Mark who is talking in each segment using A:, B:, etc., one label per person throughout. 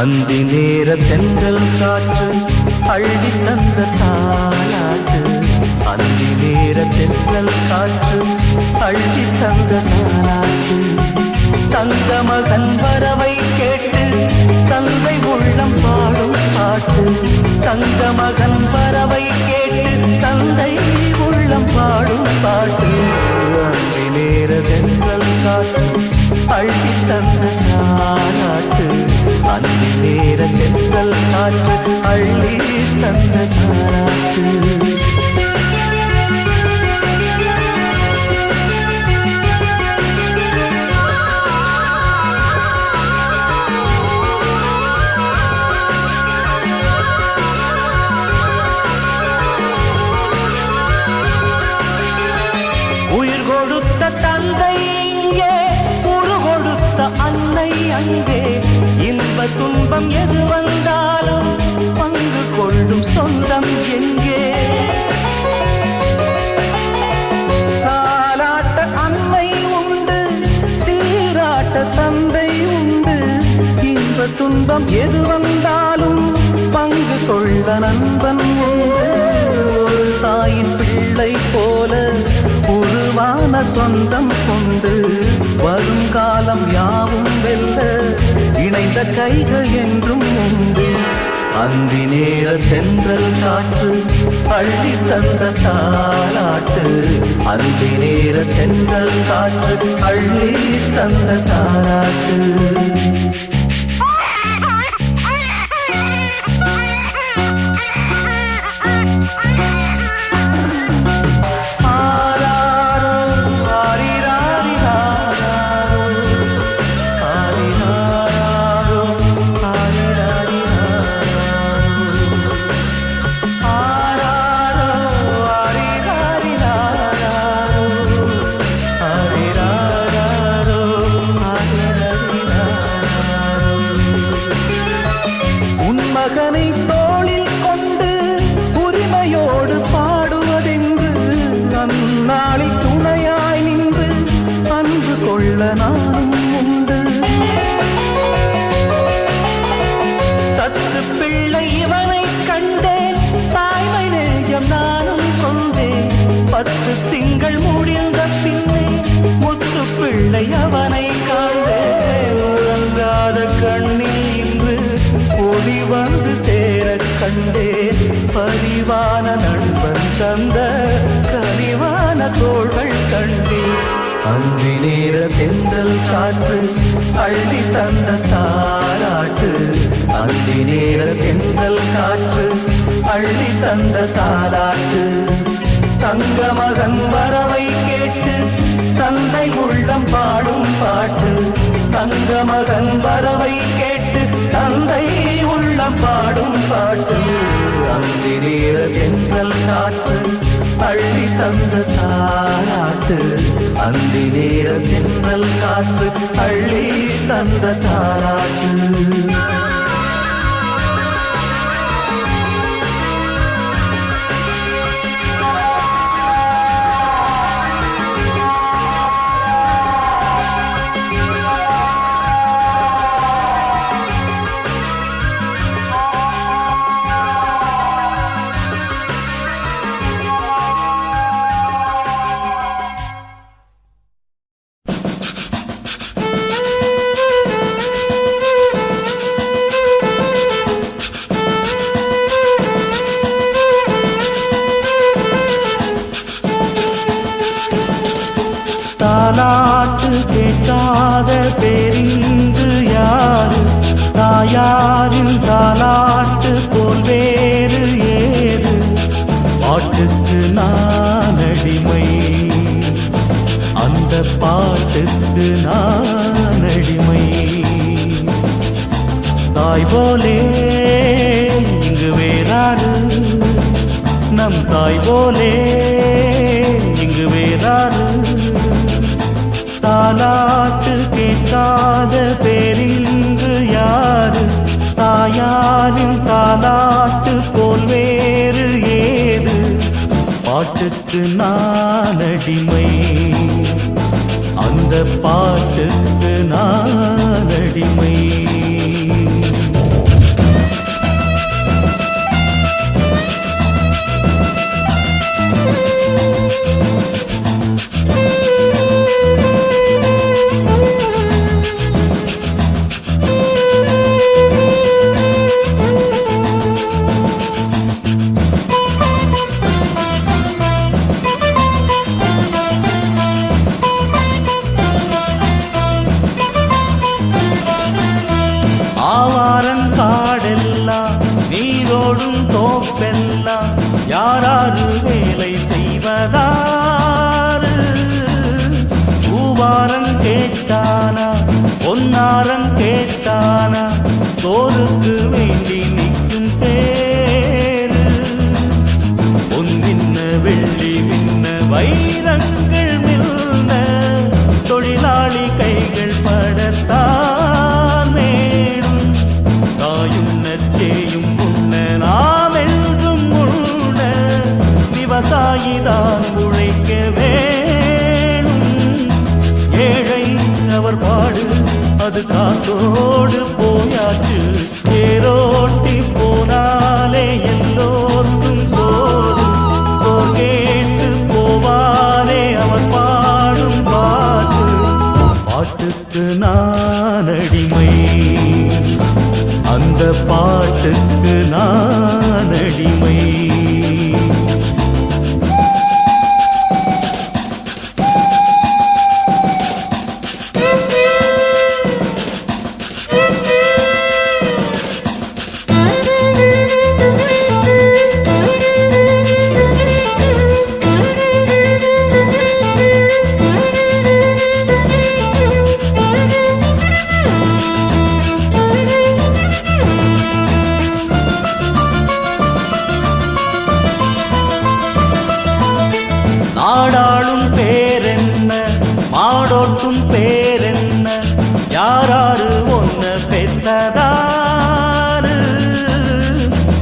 A: அந்தி நேர தென்றல் காற்று அள்ளி தந்த தாலாட்டு. அந்தி நேர தென்றல் காற்று அள்ளி தந்த தாலாட்டு. தங்க மகன் வரவை கேட்டு தந்தை உள்ளம் பாடும் பாட்டு. தங்க மகன் வரவை கேட்டு தந்தை உள்ளம் பாடும் பாட்டு. அந்தி நேர தென்றல் காற்று அள்ளி தந்த தாலாட்டு. அந்தி நேர தென்றல் காற்று அள்ளி தந்த தாலாட்டு. உயிர் கொடுத்த தந்தை இங்கே, உரு கொடுத்த அன்னை அங்கே. இன்ப துன்பம் எது வந்தாலும் பங்கு கொள்ளும் சொந்தம் எங்கே? தாலாட்ட அன்னை உண்டு, சீராட்ட தந்தை உண்டு. இன்ப துன்பம் எது வந்தாலும் பங்கு கொள்ள நண்பன் உண்டு. ஒரு தாயின் பிள்ளை போல உருவான சொந்தம் கொண்டு வருங்காலம் யாவும் வெல்ல இணைந்த கைகள் என்றும் உண்டு. அந்தி நேர தென்றல் காற்று அள்ளி தந்த தாலாட்டு. அந்தி நேர தென்றல் காற்று அள்ளி தந்த தாலாட்டு. மகனை தோளில் கொண்டு உரிமையோடு பாடுவதென்று அந்நாளில் துணையாய் நின்று அன்பு கொள்ள நானும் உண்டு. தத்து பிள்ளை இவனை கண்டேன், தாய்மை நேயம் நானும் கொண்டேன். 10 திங்கள் முடிந்த பின்னே முத்து பிள்ளை அவனை காண்டேன். உறங்காத கண்ணில் இன்று ஒளி வந்து சேர கண்டேன். பரிவான நண்பன் தந்த கனிவான தோள்கள் கண்டேன். அந்தி நேர தென்றல் காற்று அள்ளி தந்த தாலாட்டு. அந்தி நேர தென்றல் காற்று அள்ளி தந்த தாலாட்டு. தங்க மகன் வரவை கேட்டு தந்தை உள்ளம் பாடும் பாட்டு. தங்க மகன் வரவை கேட்டு தந்தை உள்ளம் பாடும் பாட்டு. அந்தி நேர தென்றல் காற்று அள்ளி தந்த தாலாட்டு. அந்தி நேர தென்றல் காற்று அள்ளி தந்த தாலாட்டு. தாலாட்டு கேட்காத பேரிங்கு யாரு? தாயாரின் தாலாட்டு போல் வேறு ஏது? பாட்டுக்கு நான் அடிமை, அந்த பாட்டுக்கு நான் அடிமை. தாய் போலே இங்கு வேறாரு, நம் தாய் போலே இங்கு வேறாரு? தாலாட்டு கேட்காத பேரிங்கு யாரு? தாயாரின் தாலாட்டு போல் வேறு ஏது? பாட்டுக்கு நான் அடிமை, அந்த பாட்டுக்கு நான் அடிமை. கேட்டானா பொன்னாரம் கேட்டானா தோருக்கு வேண்டி நிற்கும் பேரு பொன்னின்ன வெள்ளி மின்ன வைரங்கள் மில்ல தொழிலாளி கைகள் படத்தான் வேணும் தாயும் நச்சேயும் முன்ன நாம் என்றும் முன்ன விவசாயிதான் உழைக்க வேணும் ஏழை அவர் பாடு அது காத்தோடு போயாச்சு தேரோட்டி போனாலே எல்லோருக்கும் சோறு போர் கேட்டு போவாரே அவர் பாடும் பாட்டு பாட்டுக்கு நான் அடிமை அந்த பாட்டுக்கு நான் அடிமை நாடாளும் பேரென்ன மாடோட்டும் பேரென்ன யாராரு ஒன்ன பெற்றதாரு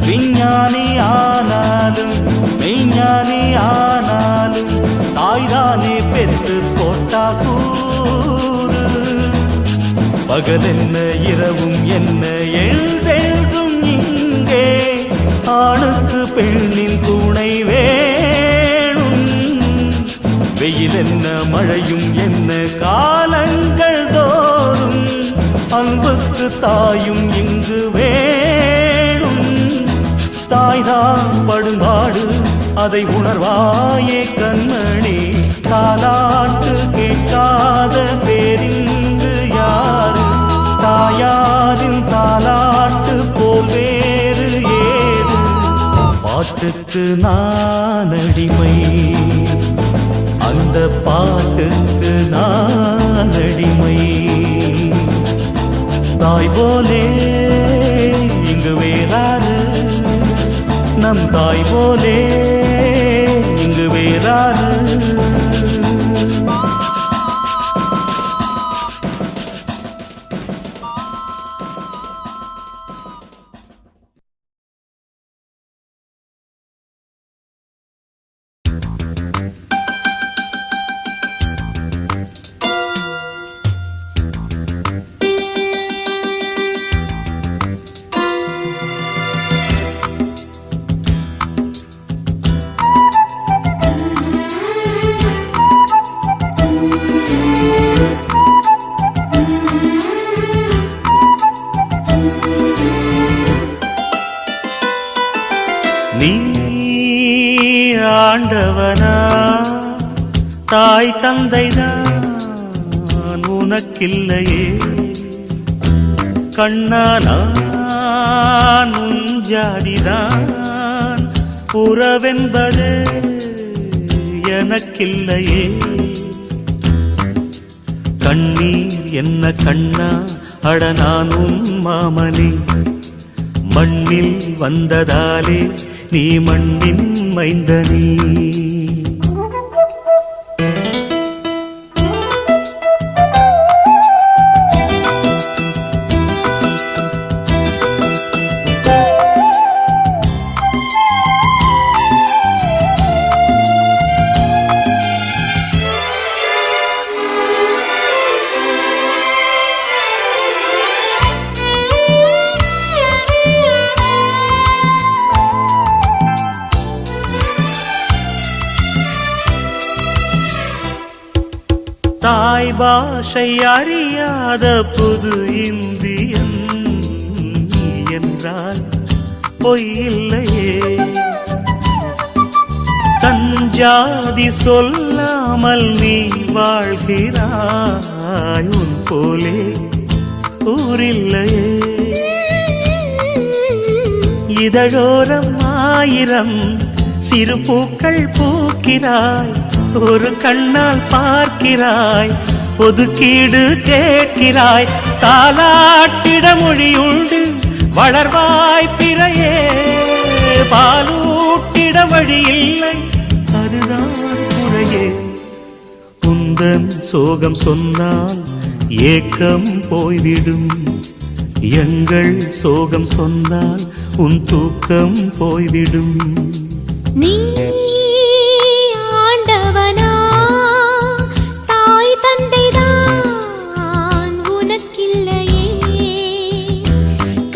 A: விஞ்ஞானி ஆனாலும் மெய்ஞானி ஆனாலும் தாய்தானே பெற்று போட்டா கூறு பகலென்ன இரவும் என்ன எழுதெழுதும் இங்கே ஆணுக்கு பெண்ணின் துணை வெயில் என்ன மழையும் என்ன காலங்கள் தோறும் அன்புக்கு தாயும் இங்கு வேணும் தாய்தான் படுபாடு அதை உணர்வாயே கண்மணி தாலாட்டு கேட்காத பேரிங்கு யாரு தாயாரின் தாலாட்டு போல் வேறு ஏது பாட்டுக்கு நான் அடிமை அந்த பாட்டுக்கு நான் அடிமை தாய் போலே இங்கு வேறாரு நம் தாய் போலே இங்கு வேறாரு நீ ஆண்டவனா தாய் தந்தைதான் உனக்கில்லையே கண்ணானான் உன் ஜாதிதான் உறவென்பது எனக்கில்லையே கண்ணீர் என்ன கண்ணா அட நான் உன் மாமனே மண்ணில் வந்ததாலே நீ மண்ணின் மைந்தனே தாய் பாஷை அறியாத புது இந்தியன் என்றால் பொய்யில்லையே தன் ஜாதி சொல்லாமல் நீ வாழ்கிறாய் உன் போலே ஊரில்லையே இதழோரம் ஆயிரம் சிறு பூக்கள் பூக்கிறாய் ஒரு கண்ணால் பார்க்கிறாய் ஒதுக்கீடு கேட்கிறாய், தாலாட்டிட மொழியுண்டு வளர்வாய் பிறையே, பாலூட்டிட வழியில்லை அதுதான் குறையே. உந்தன் சோகம் சொன்னால் ஏக்கம் போய்விடும், எங்கள் சோகம் சொன்னால் உன் தூக்கம் போய்விடும்.
B: நீ ஆண்டவனா, தாய் தந்தைதான் உனக்கில்லையே,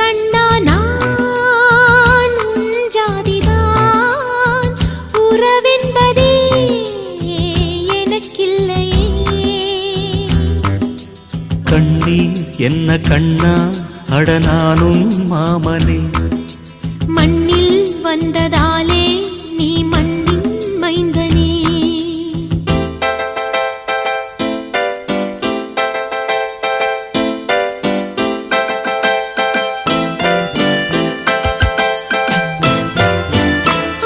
B: கண்ணா நான் உன் ஜாதிதான், உறவென்பதே எனக்கில்லையே.
A: கண்ணீர் என்ன கண்ணா, அட நானும் மாமனே,
B: மண்ணில் வந்ததாலே நீ மண்ணின் மைந்தனே.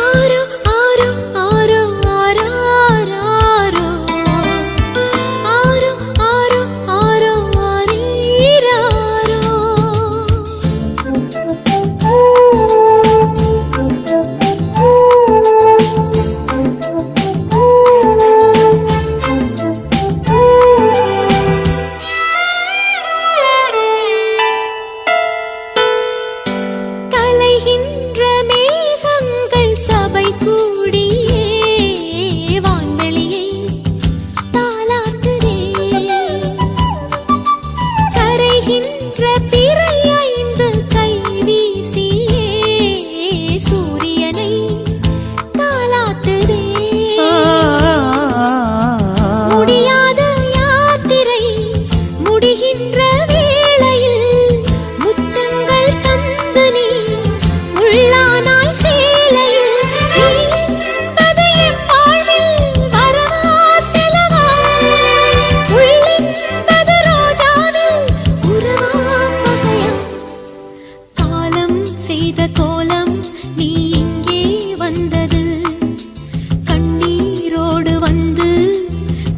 B: ஆரோ ஆரோ ஆரோ ஆராரோ, ஆரோ ஆரோ ஆரோ ஆரீராரோ. கலைகின்ற மேகங்கள் சபை கூடியே வான்வெளியை தாலாட்டுதே, கரைகின்ற பிறை ஐந்து கை வீசியே சூரியனை தாலாட்டுதே. முடியாத யாத்திரை முடிகின்ற வேளையில் முத்தங்கள் தந்து நீ உள்ளானாய் சேலையில். நீ என்பது என் வாழ்வில் வரவா செலவா, உள்ளென்பது ரோஜாவில் உறவா பகையா. காலம் செய்த கோலம் நீ இங்கே வந்தது, கண்ணீரோடு வந்து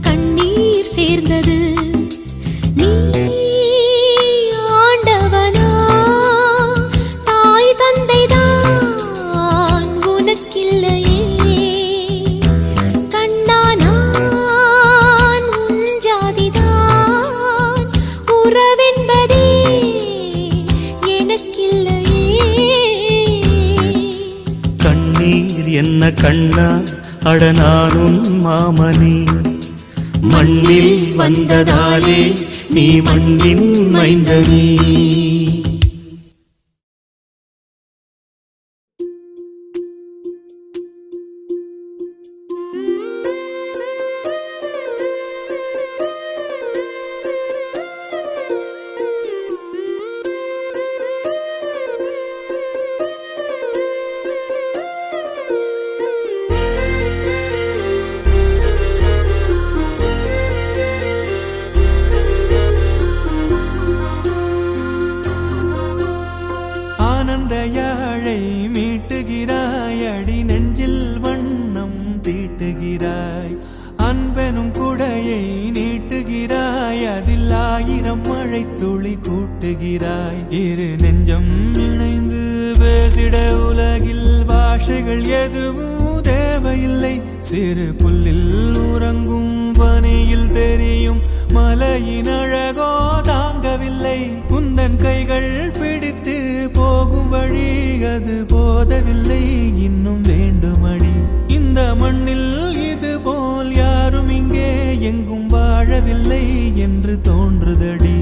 B: கண்ணீர் சேர்ந்தது. நீ ஆண்டவனா, தாய் தந்தைதான் உனக்கில்லையே, கண்ணா நான் உன் ஜாதிதான், உறவென்பதே எனக்கில்லையே.
A: கண்ணீர் என்ன கண்ணா, அட நானும் மாமனே, மண்ணில் வந்ததாலே நீ மண்ணின் மைந்தனே.
C: ஆனந்த யாழை மீட்டுகிறாய், அடி நெஞ்சில் வண்ணம் தீட்டுகிறாய், அன்பெனும் குடையை நீட்டுகிறாய், அதில் ஆயிரம் மழை துளி கூட்டுகிறாய். இரு நெஞ்சம் இணைந்து பேசிட உலகில் பாஷைகள் எதுவும் தேவையில்லை, சிறு புல்லில் உறங்கும் பனியில் தெரியும் மலையின் அழகோ தாங்கவில்லை. குந்தன் கைகள் பிடித்து போகும் வழி அது போதவில்லை, இன்னும் வேண்டுமடி. இந்த மண்ணில் இது போல் யாரும் இங்கே எங்கும் வாழவில்லை என்று தோன்றுதடி.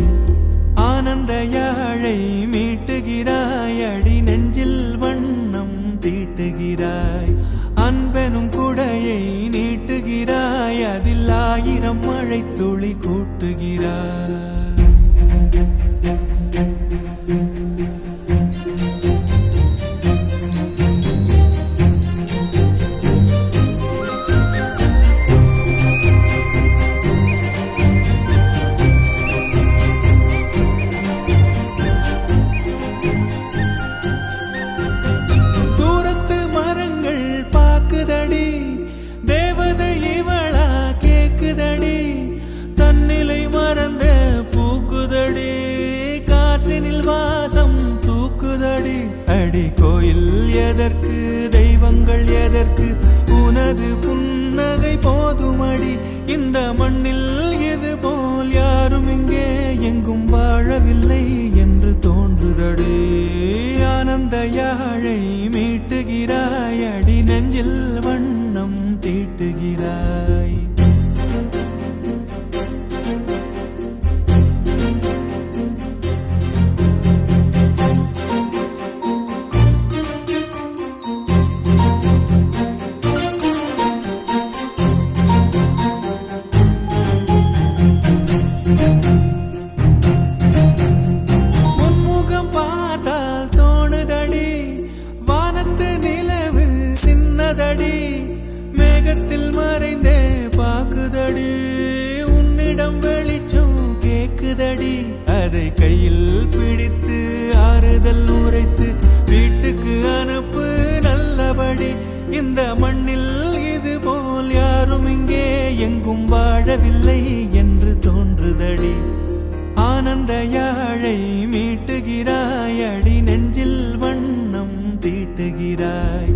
C: ஆனந்த யாழை மீட்டுகிறாய், அடி நெஞ்சில் வண்ணம் தீட்டுகிறாய், அன்பெனும் குடையை நீட்டுகிறாய், அதில் ஆயிரம் மழை துளி கூட்டுகிறாய். வாசம் தூக்குதடி அடி கோயில் எதற்கு தெய்வங்கள் எதற்கு உனது புன்னகை போதுமடி இந்த மண்ணில் இது போல் யாரும் இங்கே எங்கும் வாழவில்லை என்று தோன்றுதடி ஆனந்த யாழை மீட்டுகிறாய் அடி நெஞ்சில் வண்ணம் தீட்டுகிறாய் மேகத்தில் மறைந்தே பாக்குதடி உன்னிடம் வெளிச்சம் கேக்குதடி அதை கையில் பிடித்து ஆறுதல் உரைத்து வீட்டுக்கு அனுப்பு நல்லபடி இந்த மண்ணில் இது போல் யாரும் இங்கே எங்கும் வாழவில்லை என்று தோன்றுதடி ஆனந்த யாழை மீட்டுகிறாய் அடி நெஞ்சில் வண்ணம் தீட்டுகிறாய்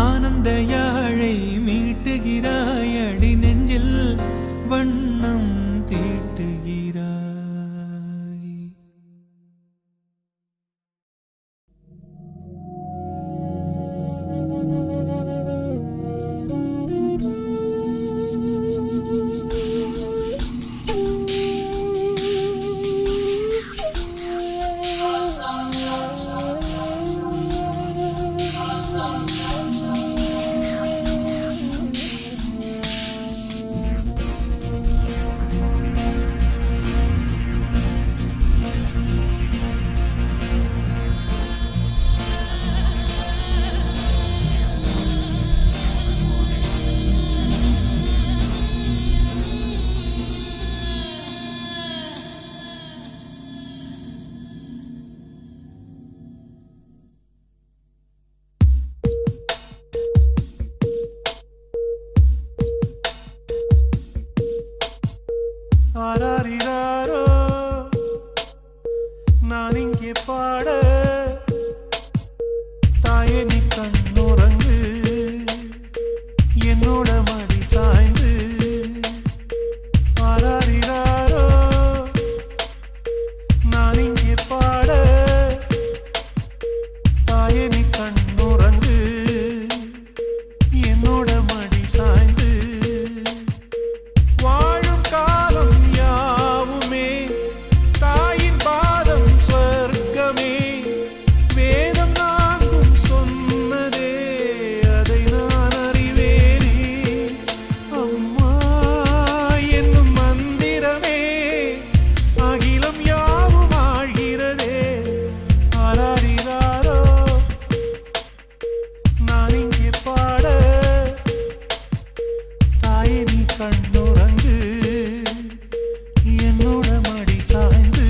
C: ஆனந்த யாழை மீட்டுகிறாய் அடி நெஞ்சில் வண்ணம் தீட்டுகிறாய் ஆராரிராரோ நான் இங்கே பாட தாயே நீ கண்ணுறங்கு என்னோட மடி சாய்ந்து ஆராரிராரோ நான் இங்கே பாட தாயே நீ கண்ணுறங்கு என்னோட மடி சாய்ந்து கண்ணுறங்கு என்னோட மடி சாய்ந்து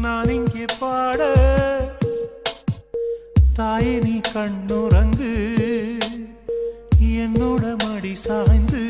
C: நான் இங்கே பாட தாயே நீ கண்ணுறங்கு என்னோட மடி சாய்ந்து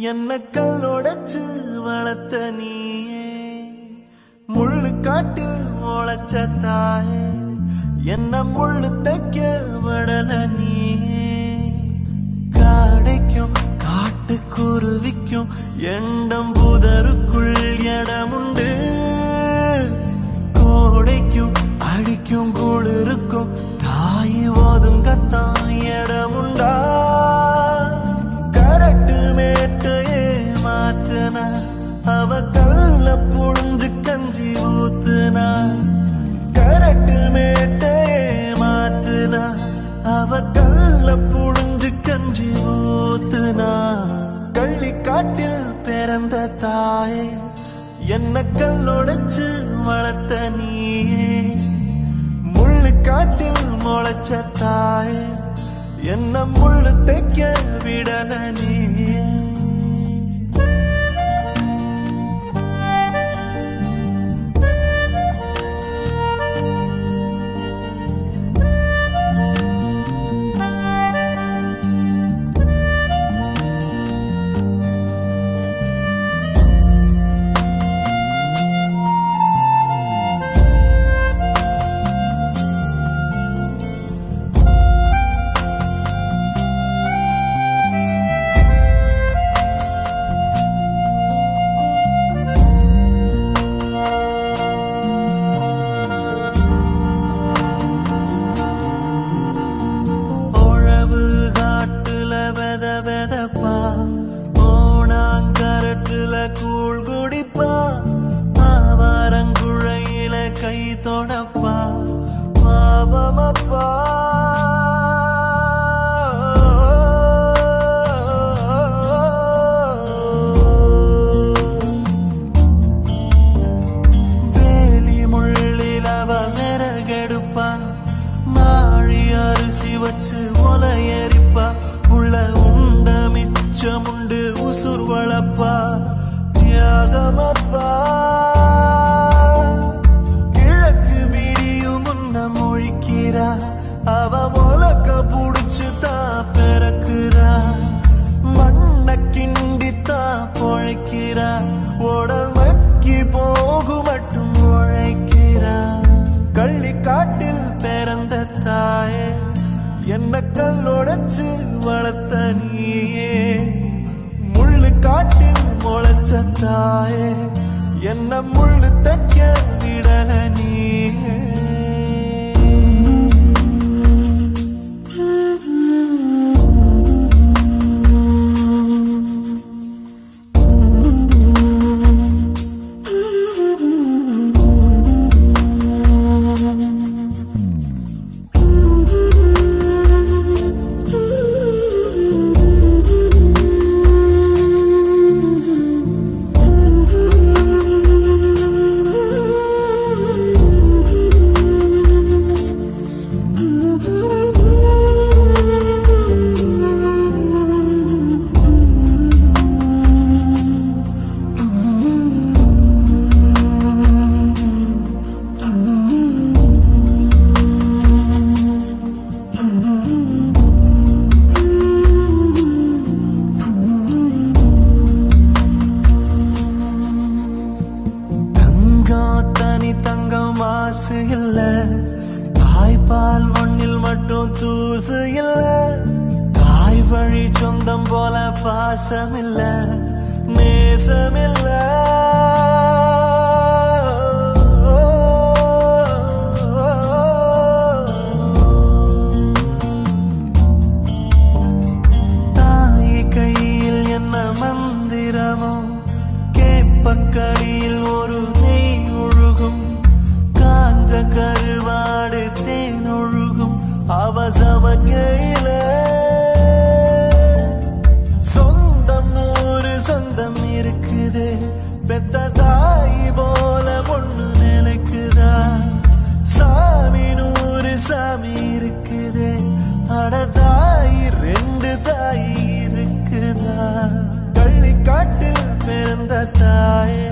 C: என்ன கல்லோடச்சு வளர்த்த நீயே முள்ளு காட்டில் முளைச்ச தாயே என்ன முள்ளு தைக்க விடல நீயே காடைக்கும் காட்டுக்குருவிக்கும் எண்டம் புதருக்குள் இடமுண்டு கோடைக்கும் அடிக்கும் குளிருக்கும் தாய் ஒதுங்கத்தான் இடமுண்டா கரட்டு மேட்டையே மாத்துனா அவ கல்ல புழிஞ்சு கஞ்சி ஊத்துனா கரட்டு மேட்டையே மாத்துனா அவ கல்ல புழிஞ்சு கஞ்சி ஊத்துனா கள்ளி காட்டில் பிறந்த தாயே என்ன கல்லொடைச்சு வளர்த்த நீயே முள்ளு காட்டில் முளைச்ச தாயே என்ன முள்ளு தைக்க விடல நீயே கூழ் குடிப்பா ஆவாரங்குழையில கை தொடப்பா பாவமப்பா வேலி முள்ளில் அவ விறகெடுப்பா நாழி அரிசி வச்சு ஒலையரிப்பா உள்ள உண்ட மிச்சமுண்டு உசுர் வளப்பா தியாகமப்பா கிழக்கு விடியும் முன்ன மொழிக்கிறா அவ முழக்க புடிச்சு தான் பிறக்குறா மண்ண கிண்டித்தா பொழைக்கிறா உடல் மக்கி போகு மட்டும் உழைக்கிறா கள்ளி காட்டில் பிறந்த தாயே என்ன கல்லொடைச்சு வளர்த்த நீயே முள்ளு காட்டில் முளைச்ச தாயே என்ன முள்ளு தைக்க விடல நீயே மாசு இல்ல தாய்ப்பால் ஒன்னில் மட்டும் தூசு இல்ல தாய் வழி சொந்தம் போல பாசம் இல்ல நேசம் இல்ல தாய் கையில் என்ன மந்திரமோ கேப்பக்கடியில் ஒரு நெய் ஒழுகும் கருவாடு தேனொழுகும் அவசமக்கையில சொந்தம் நூறு சொந்தம் இருக்குது பெத்த தாய் போல ஒண்ணு நினைக்குதா சாமி நூறு சாமி இருக்குது அட தாய் ரெண்டு தாய் இருக்குதா கள்ளி காட்டில் பிறந்த தாயே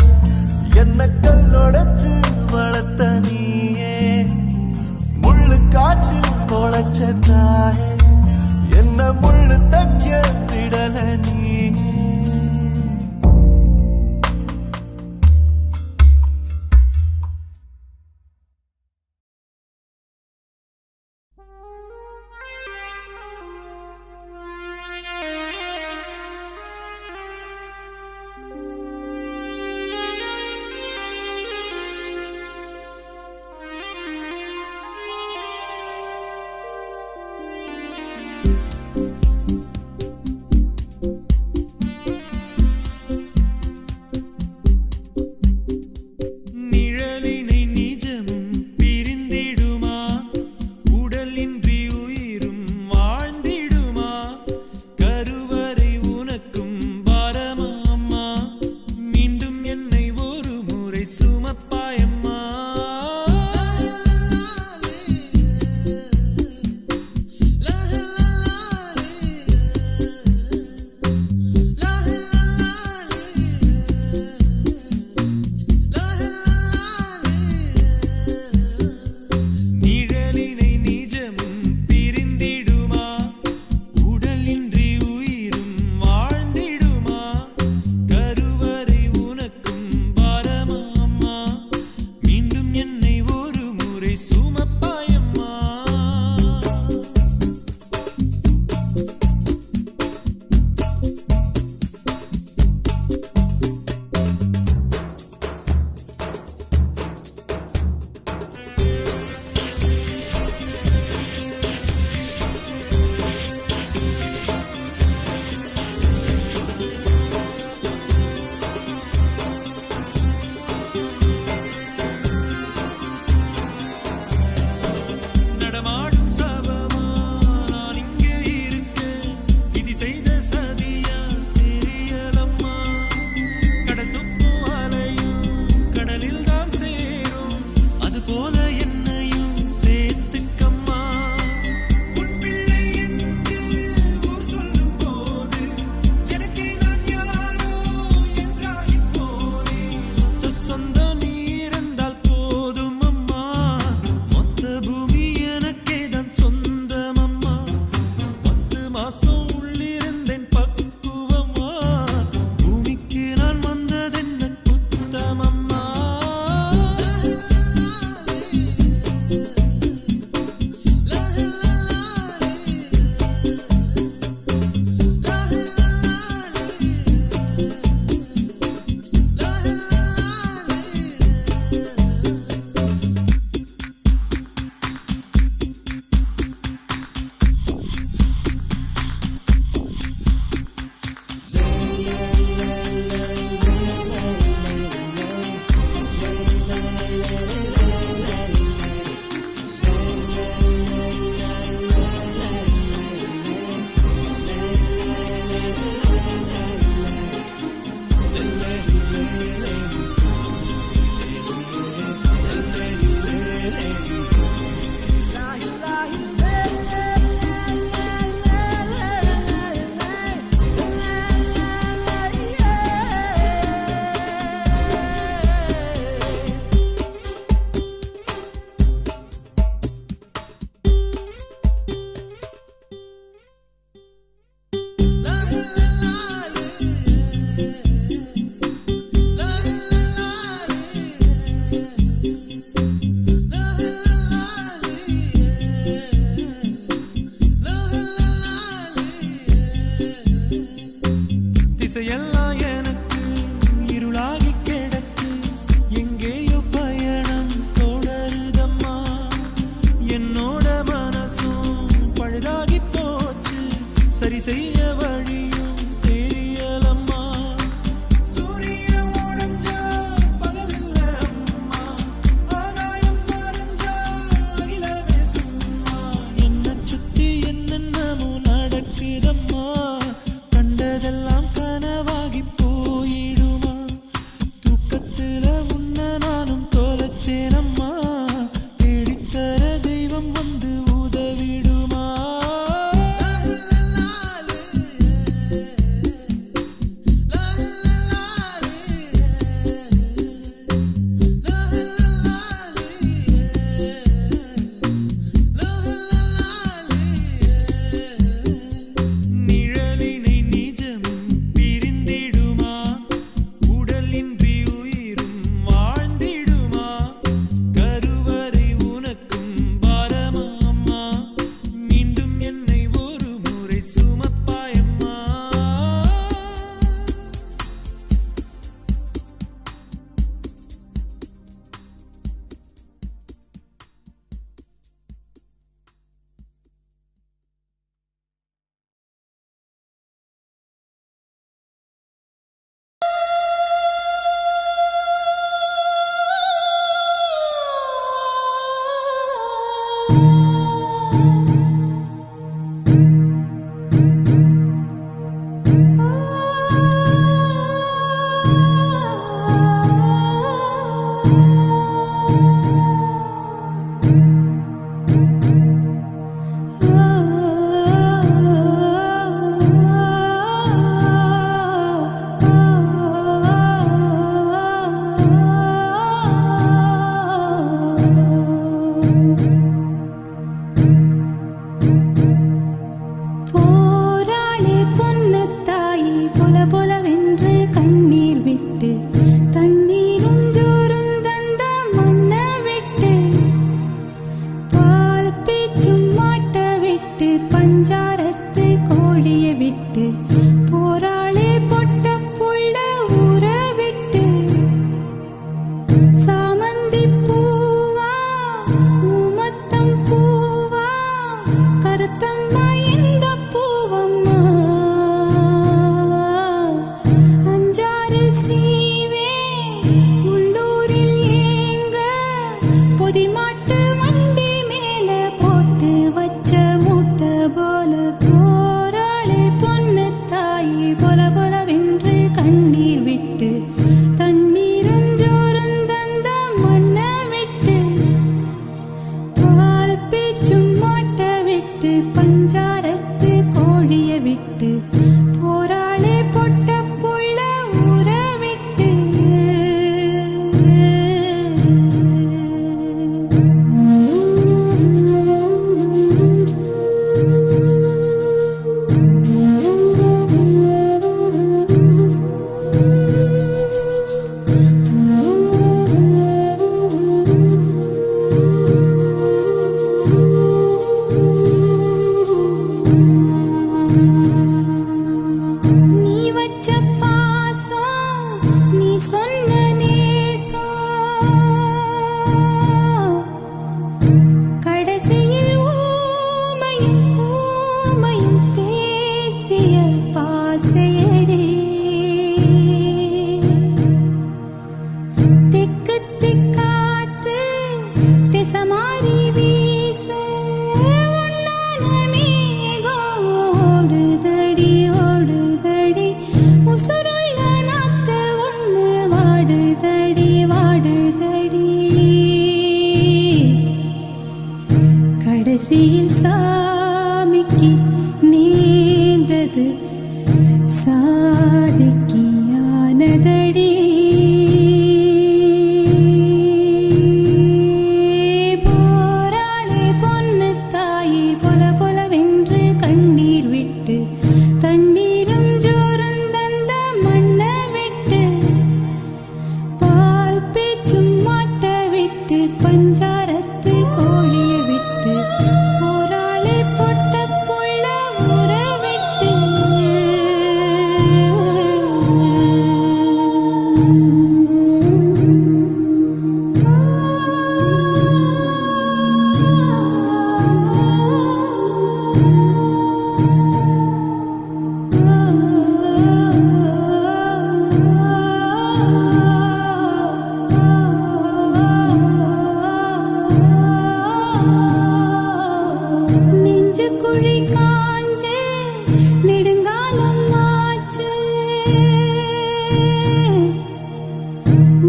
C: என்ன கல்லொடைச்சு வளர்த்த நீயே முள்ளு காட்டில் முளைச்ச தாயே என்ன முள்ளு தைக்க விடல நீயே செய்ய வழியும் தெரியலம்மா. சூரியன் உடைஞ்சா பகலில்ல அம்மா, ஆகாயம் மறைஞ்சா அகிலமே சும்மா. என்ன சுத்தி என்னென்னமோ நடக்குதம்மா, கண்டதெல்லாம் கனவாகி போயிடுமா. தூக்கத்துல உன்ன நானும் தொலைச்சேனம்மா, தேடித்தர தெய்வம் வந்து உதவிடுமா. நிழலினை நிஜமும் பிரிந்திடுமா, உடலின்றி உயிரும் வாழ்ந்திடுமா. கருவறை உனக்கும் பாரமாம்மா, மீண்டும் என்னை ஒரு முறை சுமப்பாயம்மா. போராளி பொன்னு தாயி பொல பொலவென்று கண்ணீர் விட்டு, தண்ணீரும் ஜோரும் தந்த மண்ண விட்டு, பால் பீச்சும் மாட்ட விட்டு, பஞ்சாரத்து கோழிய விட்டு, போராளி பொட்ட புள்ள ஊற விட்டு, சாமந்தி பூவா ஊமத்தம் பூவா கருத்தம்மா இந்த பூவம்மா. அஞ்சாறு சீவே உள்ளூரில் ஏங்க, பொதிமாட்டு வண்டி மேல போட்டு வச்ச மூட்டை போல, போராளி பொன்னு தாயி பொல பொலவென்று கண்ணீர் விட்டு, தண்ணீரும் ஜோரும் தந்த மண்ண விட்டு, பால் பீச்சும் மாட்ட விட்டு, பஞ்சாரத்து கோழிய விட்டு, போராளி பொட்ட புள்ள ஊற விட்டு. நீ வச்ச பாசம், நீ சொன்ன நேசம், கடைசியில் ஊமையும் ஊமையும் பேசிய பாசையடி. திக்கு திக்காத்து திசமாரி வீச, உன்னான மேகம் ஓடுதடி ஓடுதடி, உசுருள்ள நாத்து ஒண்ணு வாடுதடி வாடுதடி. கடைசியில் சாமிக்கு நேர்ந்தது சாதிக்கியானதடி. போராளி பொன்னு தாயி பொல பொலவென்று கண்ணீர் விட்டு, தண்ணீரும் ஜோரும் தந்த மண்ண விட்டு, பால் பீச்சும் மாட்ட விட்டு, பஞ்சாரத்து கோழிய விட்டு, போராளி பொட்ட புள்ள ஊற விட்டு. குழி காஞ்சு நெடுங்காலம் ஆச்சு.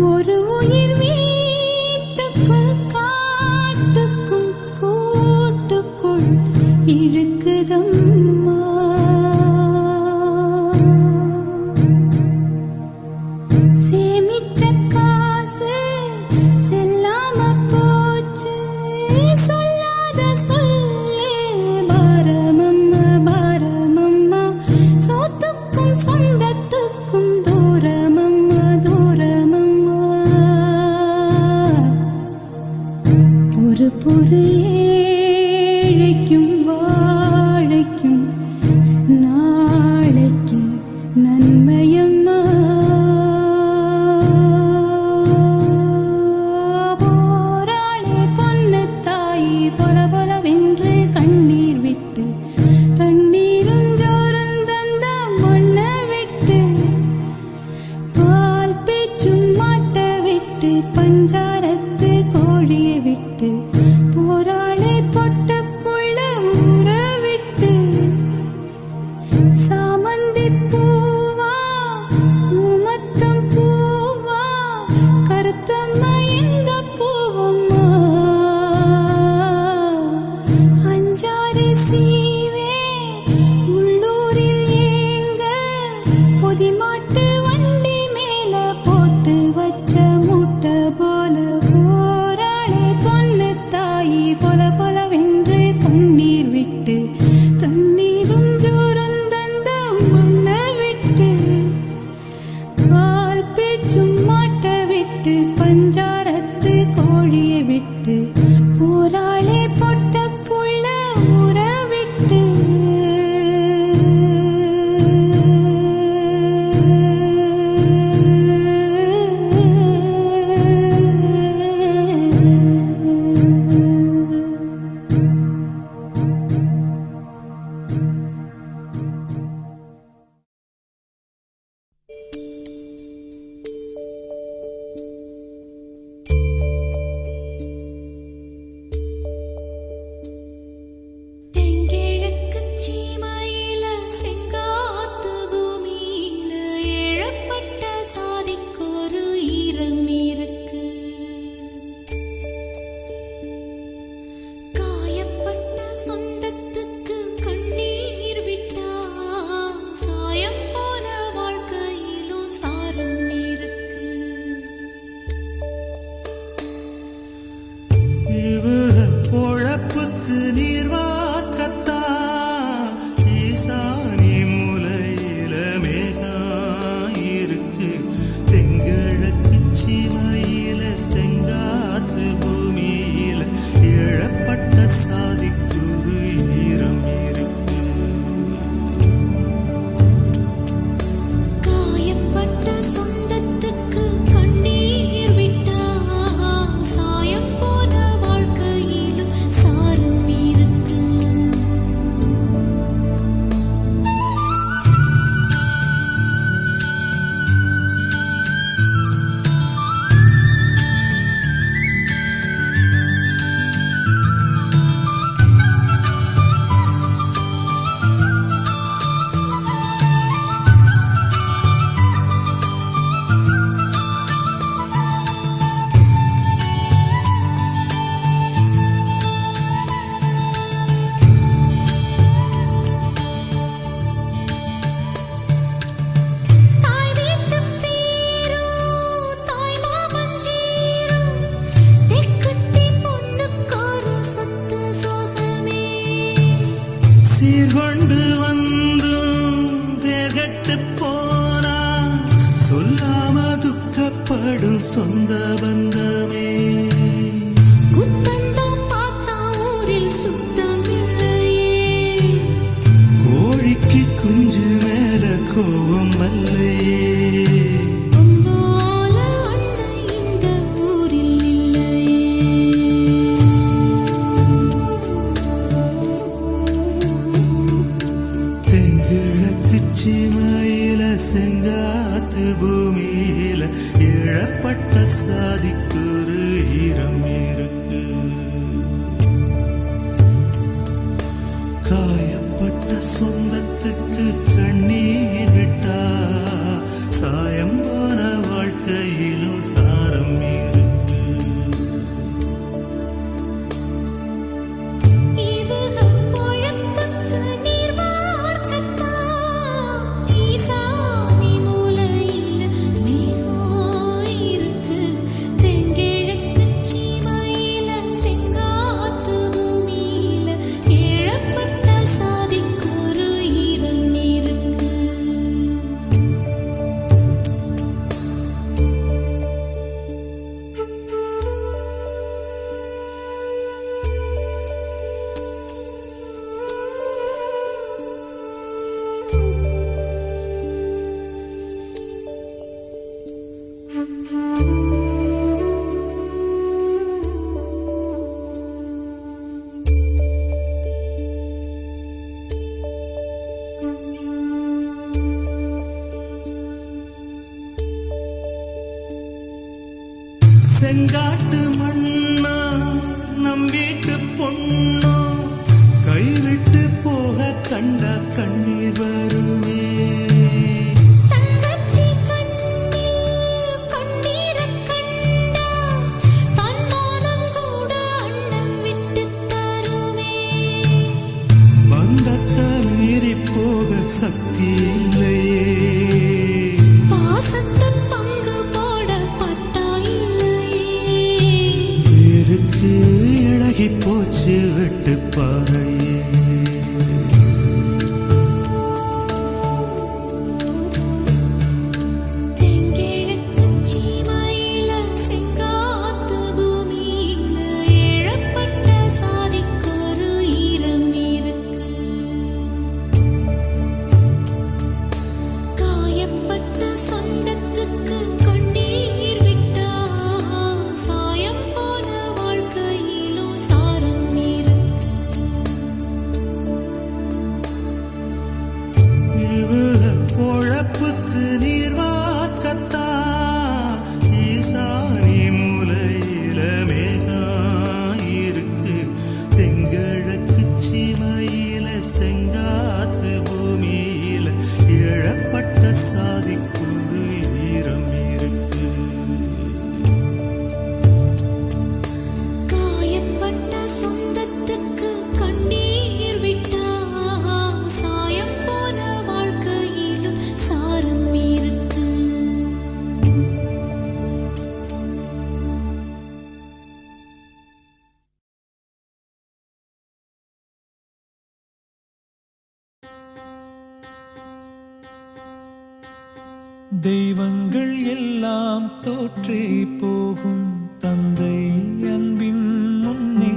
C: ஒரு உயிர் வீட்டுக்குள் காட்டுக்கும் கூட்டுக்குள் இழுக்குதம்மா. சேமிச்ச காசு செல்லாம போச்சு. சொல்லாத சொல்லு பாரமம்மா பாரமம்மா. சொத்துக்கும் சொந்தத்துக்கும் தூரமம்மா தூரமம்மா. பொறு ஏழைக்கும் வாழைக்கும் நாளைக்கு நன்மையம்மா. போராளே பொன்னு தாயி பொல பொலவென்று கண்ணீர் விட்டு தண்ணீரும் ஜோரும் தந்த மண்ணை விட்டு பால் பேச்சும் மாட்ட விட்டு பஞ்சாரத்து கோழியை விட்டு போராளே பொட்ட புள்ள ஊற விட்டு சாமந்தி பூவா உமத்தம் பூவா கருத்தம்மா இந்த பூவம்மா. அஞ்சாறு சீவே உள்ளூரில் ஏங்க பொதிமாட்டு வண்டி மேல போட்டு வச்ச மூட்டை போல போராளே பொன்னு தாயி பொல பொலவென்று கண்ணீர் விட்டு தண்ணீரும் ஜோரம் தந்த மண்ணை விட்டு பால் பேச்சும் மாட்ட விட்டு பஞ்சாரத்து கோழியை விட்டு போராளே பொட்ட புள்ள ஊற விட்டு.
B: தெங்கிழக்குச் சீமையில செங்காத்து பூமியில ஏழப்பட்ட சாதிக்கொரு ஈரம் இருக்கு. காயப்பட்ட சொந்தத்துக்கு கண்ணீர் விட்டா சாயம் போல வாழ்க்கையிலும் சாரம் இருக்கு.
A: இவக பொழப்புக்கு நீர் வார்க்கத்தா ஈசானி மூலையில மேகாயிருக்கு. தெங்கிழக்கு சீமையில செங்காத்து பூமியில இழப்பட்ட சாதிக்குரு ஈரம் இருக்கு.
B: காயப்பட்ட சொந்தத்துக்கு கண்ணீர் விட்டா சாயம் போன வாழ்க்கையிலும் சாரம் இருக்கு. தாய் வீட்டுப் பேரும் தாய் மாமஞ்சீரும் தெக்குத்தி பொண்ணுக்காரு சொத்து சோகமே.
A: சீர்கொண்டு வந்தும் பேர்கட்டு போனா சொல்லாம துக்கப்படும் சொந்த பந்தமே.
B: குத்தந்தான் பார்த்தா ஊரில் சுத்தம் இல்லையே.
A: கோழிக்கு குஞ்சு மேல கோபம் அல்லையே.
B: பொம்போல அண்ணன் இந்த ஊரில் இல்லையே.
A: தெங்கிழக்கு சீமையில செங்காத்து பூமியில இழப்பட்ட சாதிக்குரு ஈரம் இருக்கு. காய செங்காட்டு மண்ணா நம் வீட்டு பொண்ணோ கைவிட்டு போக கண்ட கண்ணீர் வருமே.
B: தங்கச்சி கண்ணில் கண்ணீரக் கண்டா தன்மானம் கூட அண்ணன் விட்டுத் தருமே.
A: பந்தத்தை மீறி போக சக்தி இல்லையே.
B: பாசத்தை பங்கு போட பட்டா இல்லையே.
A: வேருக்கு இழகி போச்சு வெட்டு பாறையே.
B: தென்கிழக்குச் சீமையில செங்காத்து பூமியில ஏழப்பட்ட சாதிக்கொரு ஈரம் இருக்கு. காயப்பட்ட சொந்தத்துக்கு கண்ணீர் விட்டா சாயம் போன வாழ்க்கையிலும் சாரம் இருக்கு.
A: இவக பொழப்புக்கு நீர் வாக்கத்தா ஈசானி மூலையில மேகாயிருக்கு. தெங்கிழக்கு சீமையில செங்காத்து பூமியில இழப்பட்ட சாதிக்குரு ஈரம் இருக்கு.
B: காயப்பட்ட சொந்தத்துக்கு கண்ணீர் விட்டா சாயம் போன வாழ்க்கையிலும் சாரம் இருக்கு.
A: தெய்வங்கள் எல்லாம் தோற்றே போகும் தந்தை அன்பின் முன்னே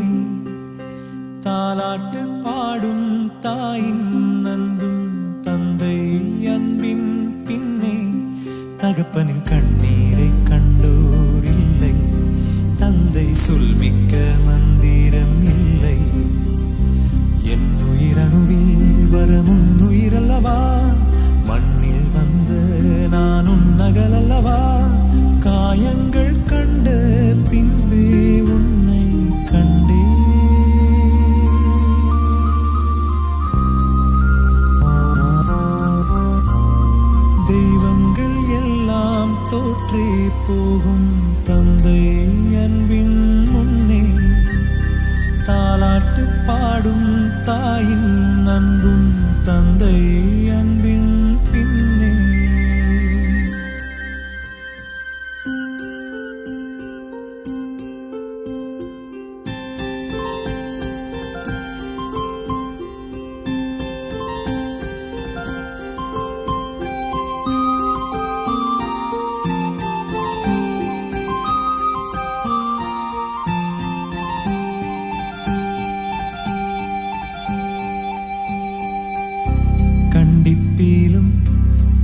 A: தாலாட்டு பாடும் தாயின் அன்பும் தந்தை அன்பின் பின்னே தகப்பனின் கண்ணீரை கண்டோர் இல்லை. தந்தை சொல்மிக்க மந்திரம் இல்லை. என் உயிரணுவில் வரமுன் உயிரல்லவா மண்ணில் வந்த நான் உன்னகலல்லவா. காயங்கள் கண்ட பின்பே உன்னை கண்டே. தெய்வங்கள் எல்லாம் தோற்றே போகும் தந்தை அன்பின் முன்னே தாலாட்டு பாடும் தாயின் அன்பும் தந்தை அன்பின் பின்னே. கண்டிப்பீலும்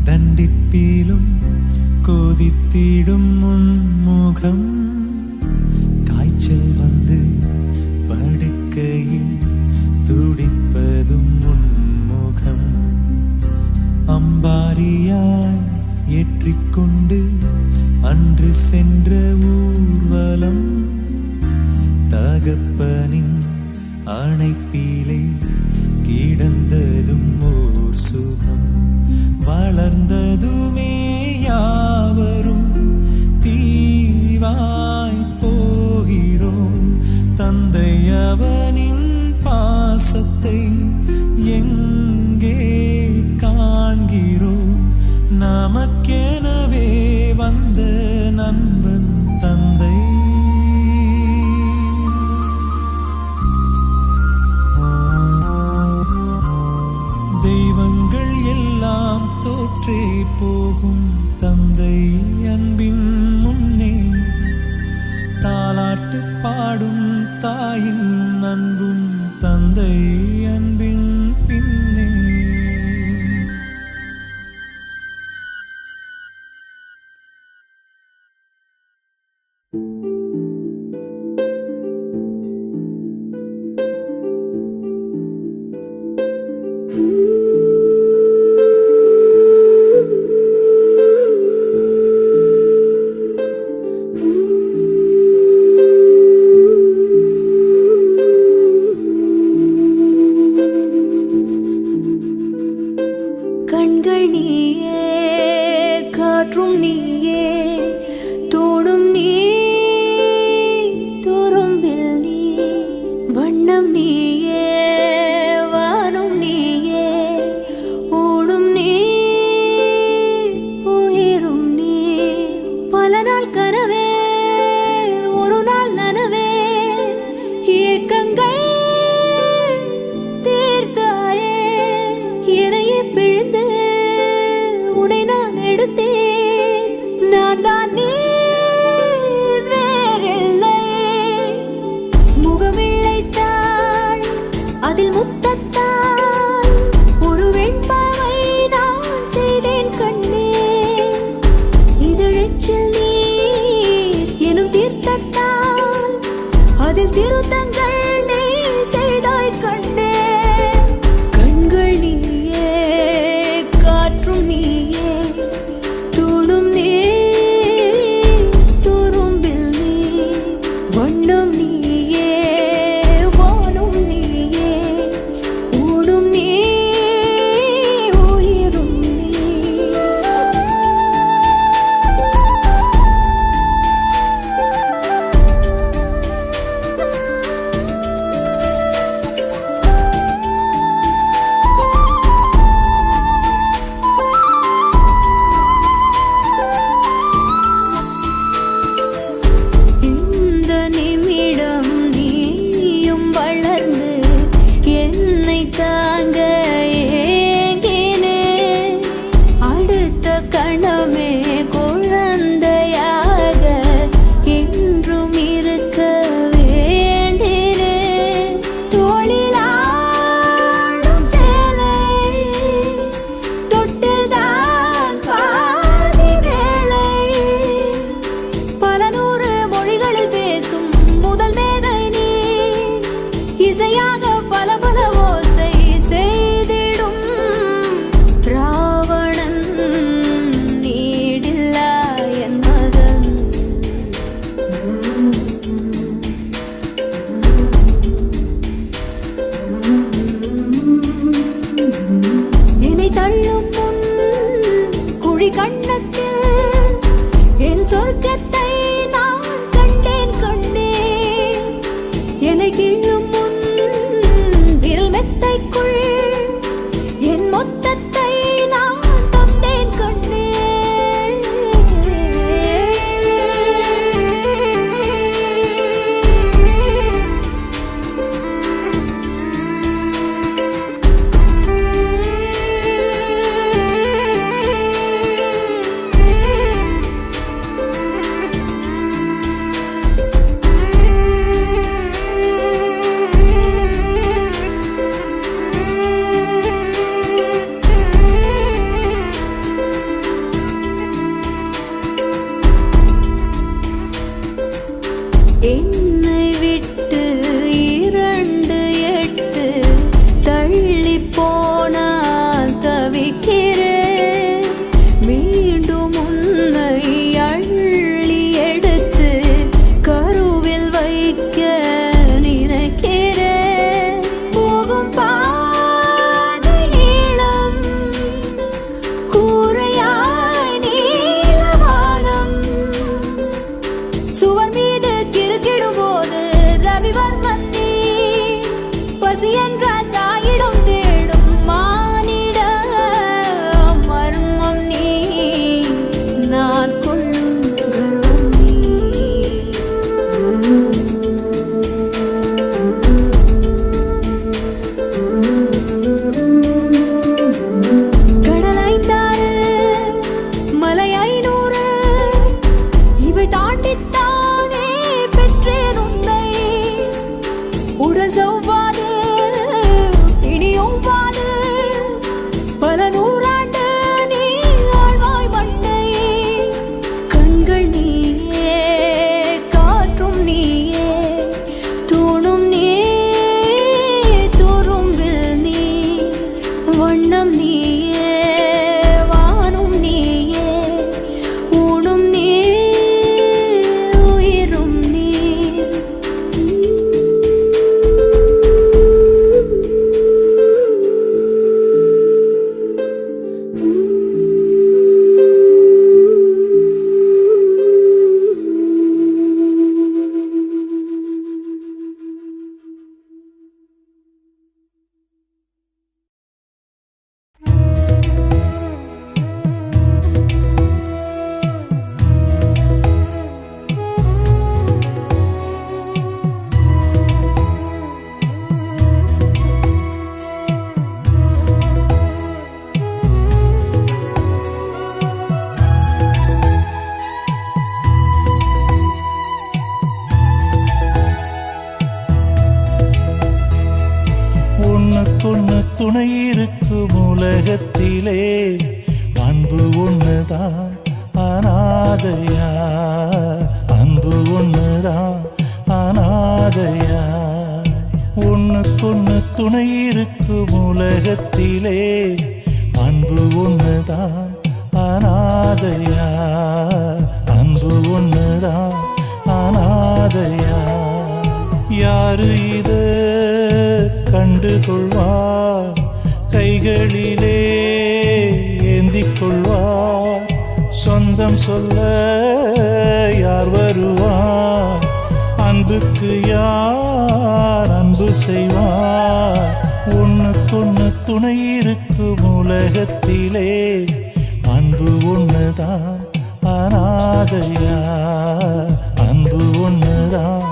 A: தண்டிப்பீலும் கொதித்திடும் முன்முகம். காய்ச்சல் வந்து படுக்கையில் துடிப்பதும் முன்முகம். அம்பாரியாய் ஏற்றிக்கொண்டு அன்று சென்ற ஊர்வலம். தகப்பனின் அணைப்பிலே கிடந்ததும் ஓர் சுகம். வளர்ந்ததுமே யாவரும் தீவாய் போகிறோம். தந்தை அவனின் பாசத்தை எங்கே காண்கிறோம். நமக்கெனவே வந்த நண்பன் தந்தை. தெய்வங்கள் எல்லாம் தோற்றே போகும் தந்தை அன்பின் முன்னே தாலாட்டு பாடும் தாயின் அன்பும் தந்தை அன்பின் பின்னே.
B: பல பல ஓசை செய்திடும் ராவணன் நீடில்லா என் மகன். என்னை தள்ளும் முன் குழி கண்ணத்தில் என் சொர்க்கத்தை நான் கண்டேன் கண்டேன். என்னை கிள்ளும் முன் விரல் மெத்தைக்குள் என் மொத்தத்தை நான் தந்தேன் கண்டேன். என்னை விட்டு 2 8 தள்ளி போனால் தவிக்கிறேன். மீண்டும் உன்னை அள்ளி எடுத்து கருவில் வைக்க நினைக்கிறேன். போகும் பாதை நீளம் கூரையாய் நீலவானம். சுவர் மீது கிறுக்கிடும் போது ரவிவர்மன் நீ பசி என்ற தாயிடம் தேடும் மானிட மர்மம் நீ. நான் கொள்ளும் கர்வம் நீ. கடல் 5 மலை 500 இவை தாண்டித்தானே பெற்றேன் உன்னை. உடல் செவ்வாது இனியொவ்வாது பல நூறாண்டு நீ ஆழ்வாய் மண்ணை. கண்கள் நீயே காற்றும் நீயே தூணும் நீ துரும்பில் நீ. வண்ணம் நீயே வானும் நீயே ஊனும் நீ உயிரும் நீ.
A: ஒண்ணுக்கொண்ணு துணை இருக்கும் உலகத்திலே அன்பு ஒண்ணுதான் அனாதையா. அன்பு ஒண்ணுதான் அனாதையா. ஒண்ணுக்கொண்ணு துணை இருக்கும் உலகத்திலே அன்பு ஒண்ணுதான் அனாதையா. அன்பு ஒண்ணுதான் அனாதையா. யாரு இத கண்டுகொள்வார்? கைகளிலே ஏந்திக் கொள்வார். சொந்தம் சொல்ல யார் வருவார்? அன்புக்கு யார் அன்பு செய்வார்? ஒண்ணுக்கொண்ணு துணை இருக்கும் உலகத்திலே அன்பு ஒண்ணுதான் அனாதையா. அன்பு ஒண்ணுதான்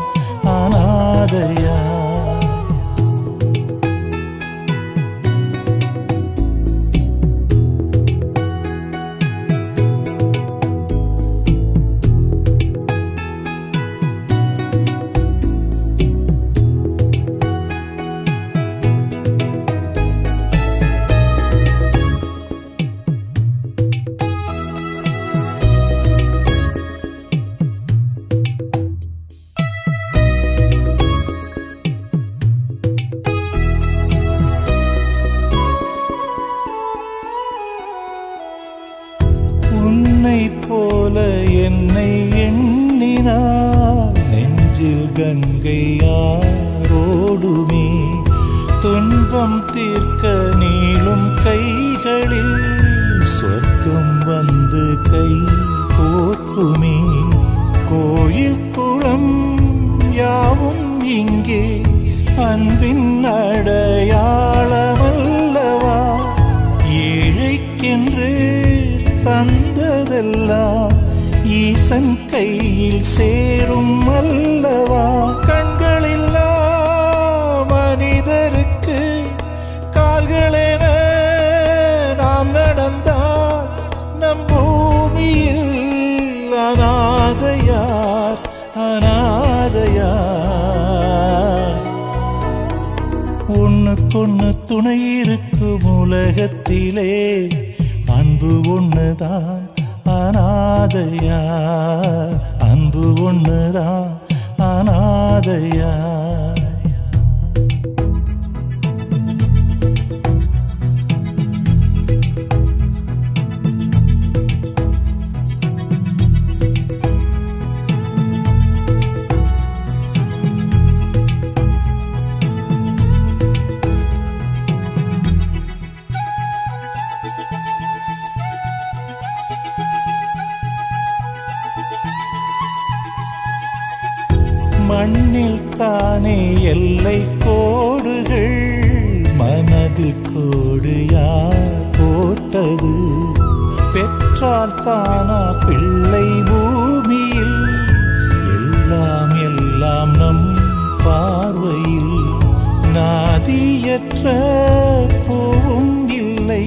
A: அனாதையா. துன்பம் தீர்க்க நீளும் கைகளில் சொர்க்கம் வந்து கை கோர்க்குமே. கோயில் குளம் யாவும் இங்கே அன்பின் அடையாளமல்லவா. ஏழைக்கென்று தந்ததெல்லாம் ஈசன் கையில் சேரும் அல்லவா. கண்களில்லா மனிதருக்கு கால்களென நாம் நடந்தால் நம் பூமியில் அநாதையார் அநாதையார். ஒண்ணுக்கொண்ணு துணை இருக்கும் உலகத்திலே அன்பு ஒண்ணுதான் அநாதையா. அன்பு ஒண்ணுதான் அநாதையா. மண்ணில் தானே எல்லை கோடுகள், மனதில் கோடு யார் போட்டது. பெற்றால் தானா பிள்ளை பூமியில், எல்லாம் எல்லாம் நம் பார்வையில். நாதியற்ற பூவும் இல்லை,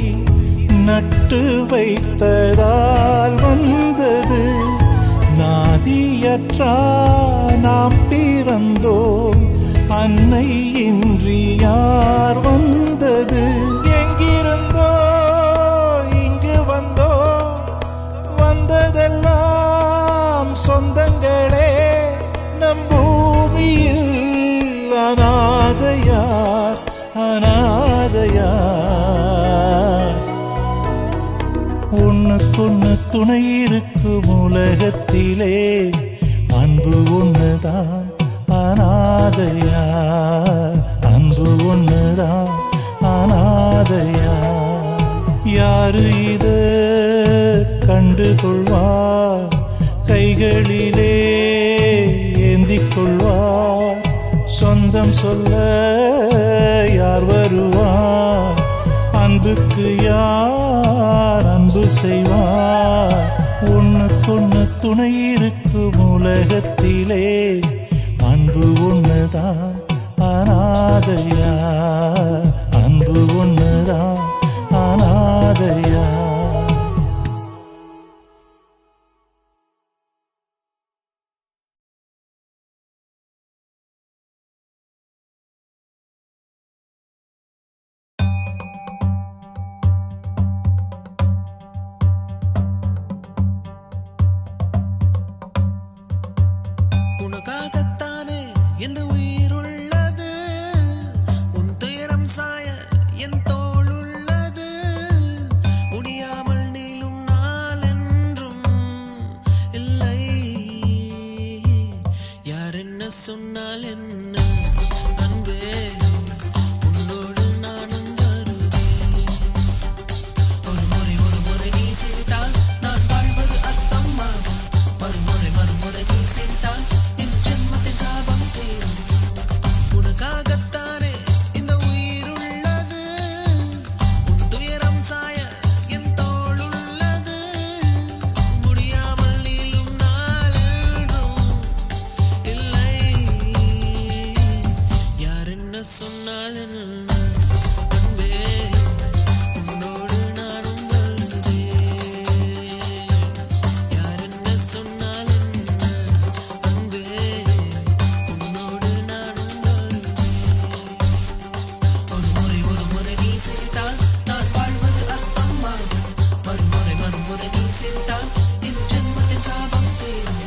A: நட்டு வைத்ததால் வந்தது. நாதியற்றா நாம் பிறந்தோம், அன்னை இன்றி யார் வந்தது. எங்கிருந்தோ இங்கு வந்தோ, வந்ததெல்லாம் சொந்தங்களே. நம் பூமியில் அநாதையார் அநாதையார். ஒண்ணுக்கொண்ணு துணை இருக்கும் உலகத்திலே அன்பு ஒண்ணுதான் அநாதையா. அன்பு ஒண்ணுதான் அநாதையா. யாரு இத கண்டுகொள்வார், கைகளிலே ஏந்திக் கொள்வார். சொந்தம் சொல்ல யார் வருவார், அன்புக்கு யார் அன்பு செய்வார். ஒண்ணுக்கொண்ணு துணை இருக்கும் உலகத்திலே அன்பு ஒண்ணுதான் அநாதையா. அன்பு ஒண்ணுதான் அநாதையா.
D: உனக்காகத்தானே எந்த உயிருள்ளது, உன் துயரம் சாய என் தோள் உள்ளது. முடியாமல் நீளும் நாள் என்றும் இல்லை. யார் என்ன சொன்னால் என்ன அன்பே, உன்னோடு நானும் வருவேன். ஒரு முறை நீ சிரித்தால் நான் வாழ்வது அர்த்தமாகும். மறுமுறை நீ சிரித்தால் உனக்காகத்தானே இந்த உயிர் உள்ளது, உன் துயரம் சாய என் தோள் உள்ளது. முடியாமல் நீளும் நாளென்றும் இல்லை. யார் என்ன சொன்னால் என்ன அன்பே, உன்னோடு நானும் வருவேன். யார் என்ன சொன்னால் என்ன அன்பே, உன்னோடு நானும் வருவேன். ஒரு முறை நீ சிரித்தால் நான் வாழ்வது அர்த்தமாகும். மறுமுறை நீ சிரித்தால் என் ஜென்மத்தின் சாபம் தீரும்.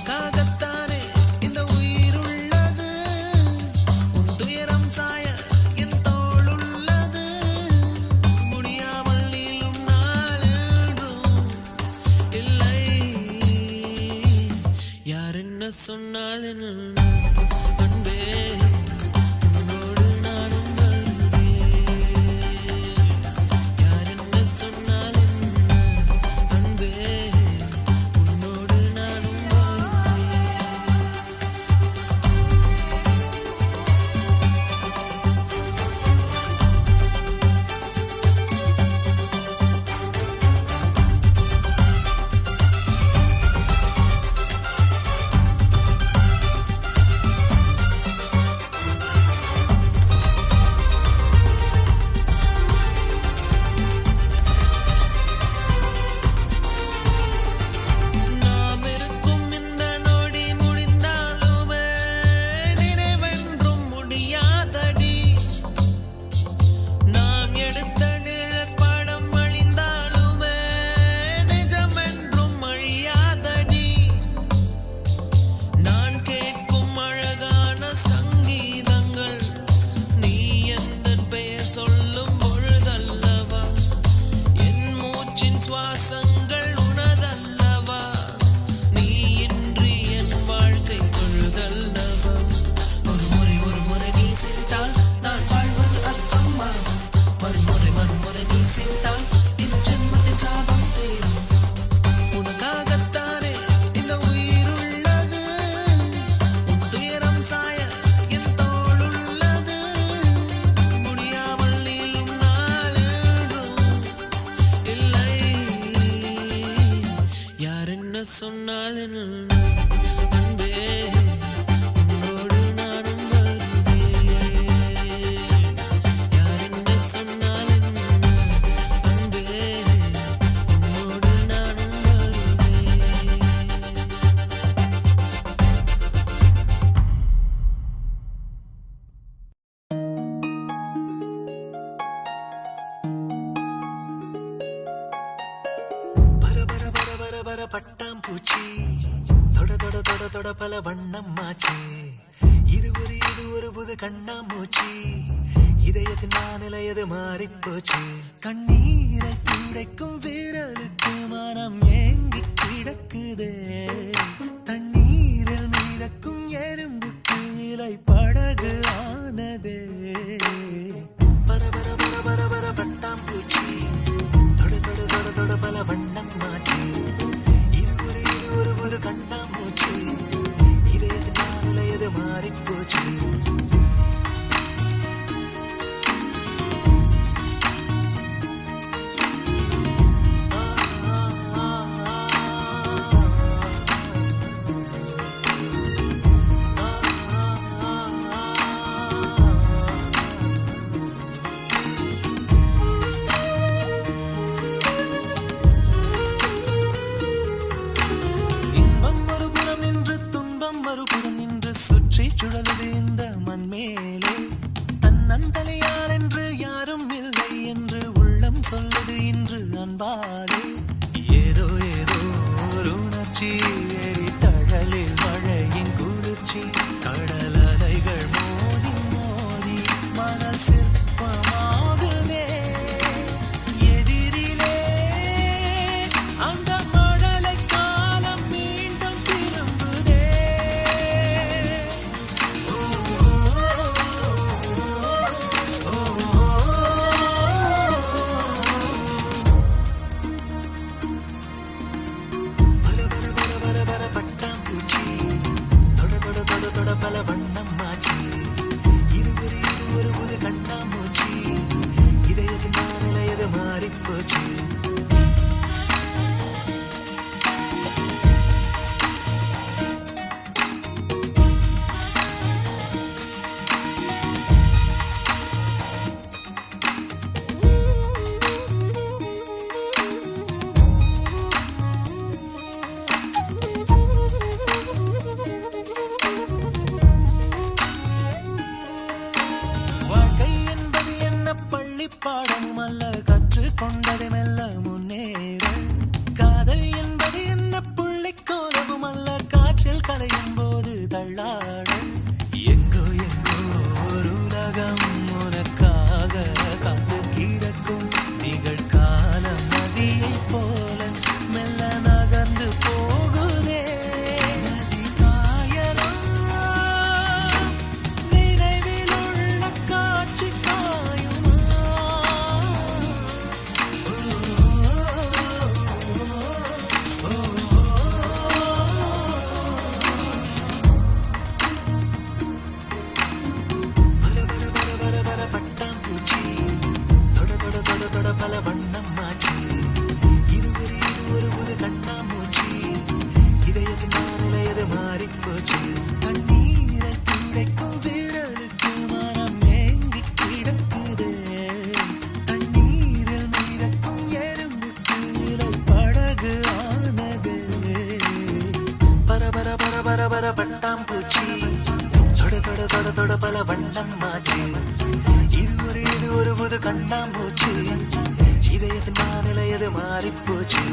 D: உனக்காகத்தானே இந்த உயிர் உள்ளது, உன் துயரம் சாய என் தோள் உள்ளது, முடியாமல் நீளும் நாள் என்றும் இல்லை. யார் என்ன சொன்னால் என்ன அன்பே, உன்னோடு நானும் வருவேன். யார் என்ன சொன்னால் என்ன அன்பே, உன்னோடு நானும் வருவேன். நாம் இருக்கும் இந்த நொடி முடிந்தாலுமே நினைவென்றும் முடியாதடி. நாம் எடுத்த நிழற்படம் அழிந்தாலுமே நிஜமென்றும் அழியாதடி. நான் கேட்கும் அழகான சங்கீதங்கள் நீ எந்தன் பெயர் சொல்லும் பொழுதல்லவா, என் மூச்சின் சுவாசங்கள் உனதல்லவா, நீ இன்றி என் வாழ்க்கை பொழுதல்லவா. ஒரு முறை நீ சிரித்தால் நான் வாழ்வது அர்த்தம் மாறும், மறுமுறை நீ சிரித்தால் என் ஜென்மத்தின் சாபம் தீரும். உனக்காகத்தானே இந்த உயிர் உள்ளது, உன் துயரம் சாய என் தோள் உள்ளது, முடியாமல் நீளும் நாள் என்றும் இல்லை. யார் என்ன சொன்னால் என்ன அன்பே, உன்னோடு நானும் வருவேன். யார் என்ன சொன்னால் என்ன அன்பே, உன்னோடு நானும் வருவேன். பர பட்டாம்பூச்சி தொட தொட தொட தொட பல வண்ணம் மாச்சு. இது ஒரு புது கண்ணாமூச்சி, இதயத்தின் வானிலையது மாறிப்போச்சு. கண்ணீரை துடைக்கும் வீரலுக்கு மனம் ஏங்கி கிடக்குதே, தண்ணீரில் மீதக்கும் எறும்புக்கு இலை படகு ஆனதே. பர பர பர பர பர பட்டாம்பூச்சி தொட தொட தொட தொட பல வண்ணம் மாச்சு. இது ஒரு புது கண்ணாமூச்சி, இதயத்தின் வானிலையது மாறிப்போச்சு. இன்பம் மறுபுறம் நின்று துன்பம் மறுபுறம் நின்று சுற்றி சுழலுது இந்த மண் மேலே. தன்னந்தனியார் என்று யாரும் இல்லை என்று உள்ளம் சொல்லுது இன்று அன்பாலே. ஏதோ ஏதோ ஒரு உணர்ச்சி தழலில் மழையின் குளிர்ச்சி, கடல் அலைகள் மோதி மோதி மணல் சிற்பமாகுதே. எதிரிலே அந்த மழலை காலம் மீண்டும் திரும்புதே. பர பர பர பர பர பட்டாம்பூச்சி தொட தொட தொட தொட பல வண்ணம் மாச்சு. இது ஒரு புது கண்ணாமூச்சி, இதயத்தின் வானிலையது மாறிப்போச்சு. பர பர பட்டாம்பூச்சி தொட தொட தொட தொட பல வண்ணம் மாச்சு இது ஒரு புது கண்ணாமூச்சி இதயத்தின் மாநிலையது மாறிப்போச்சு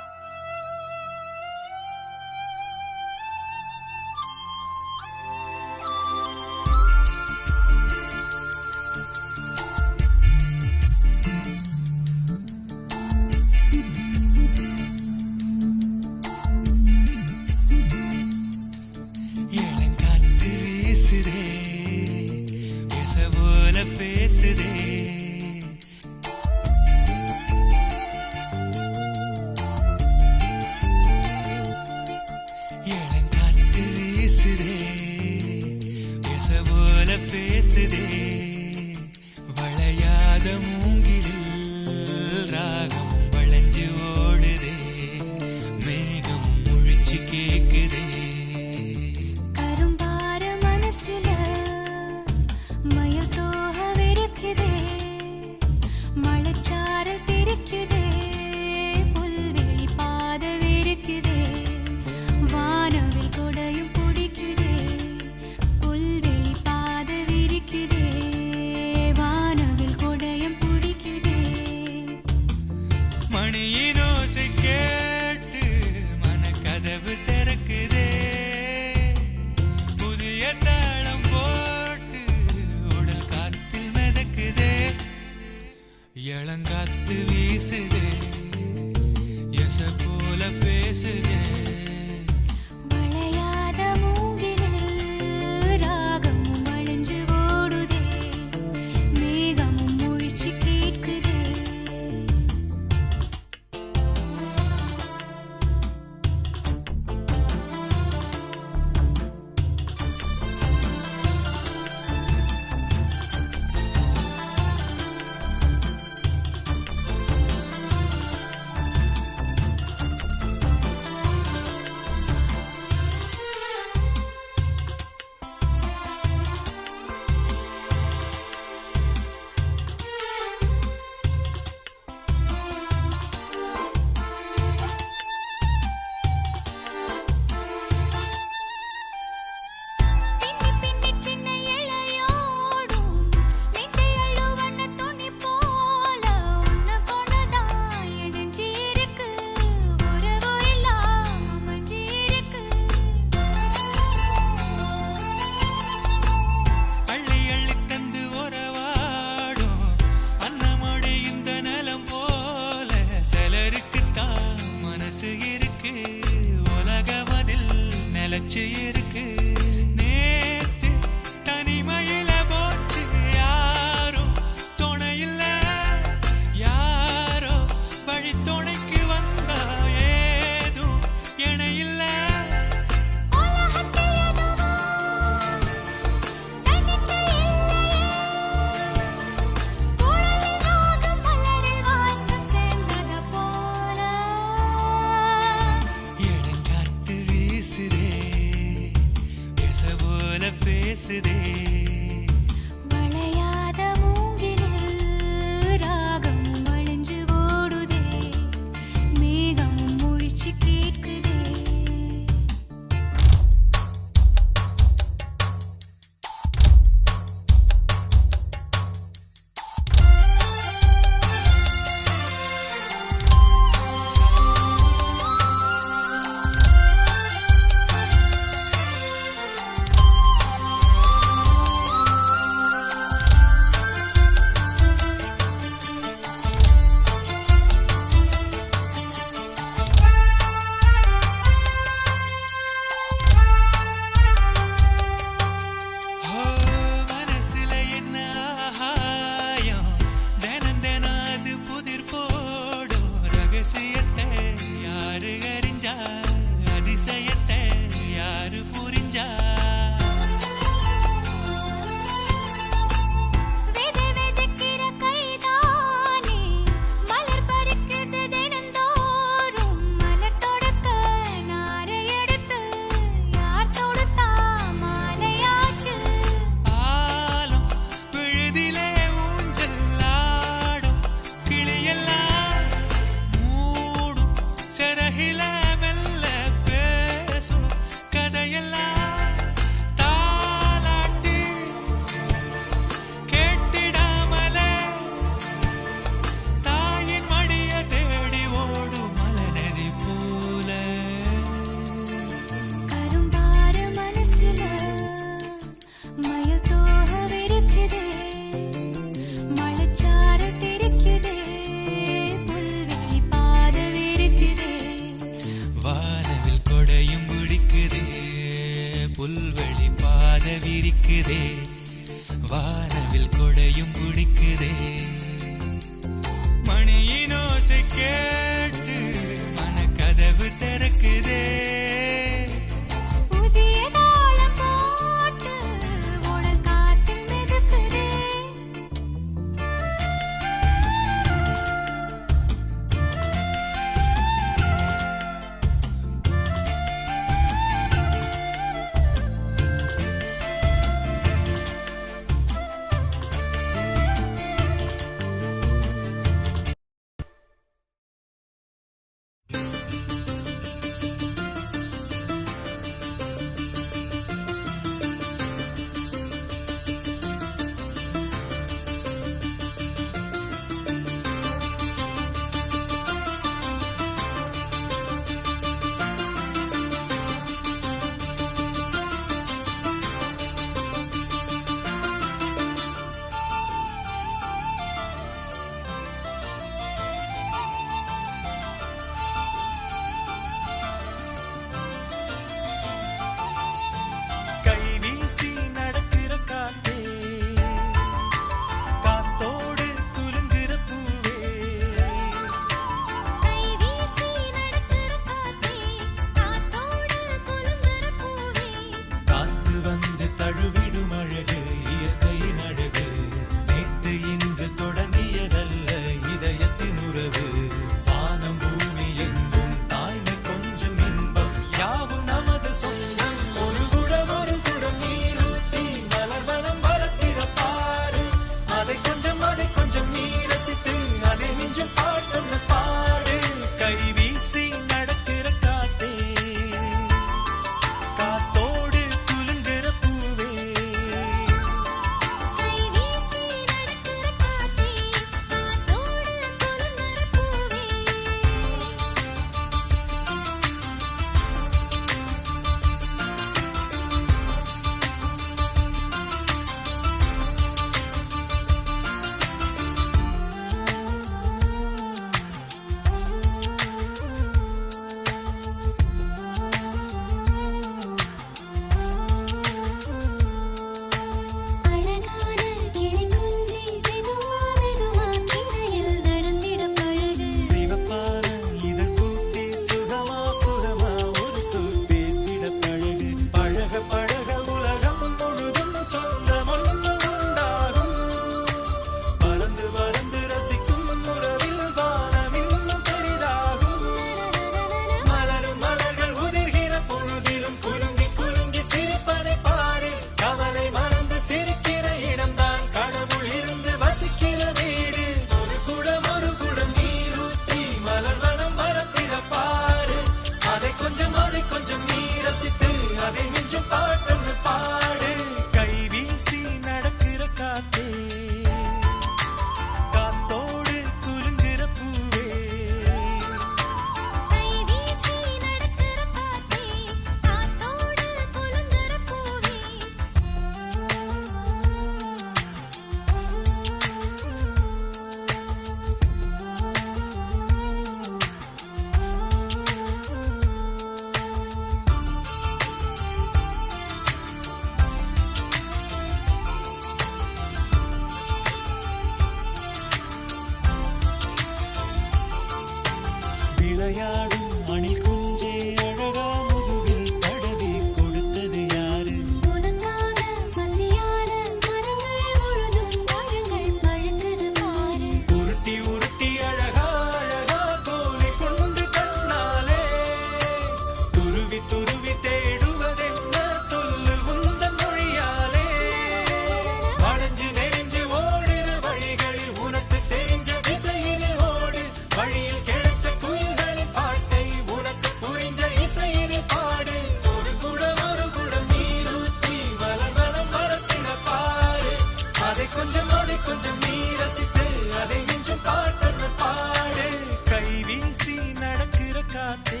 D: கொஞ்சம் நீ ரசித்து அதை மிஞ்சும் பாட்டொன்று பாடு. கை வீசி நடக்கிற காத்தே,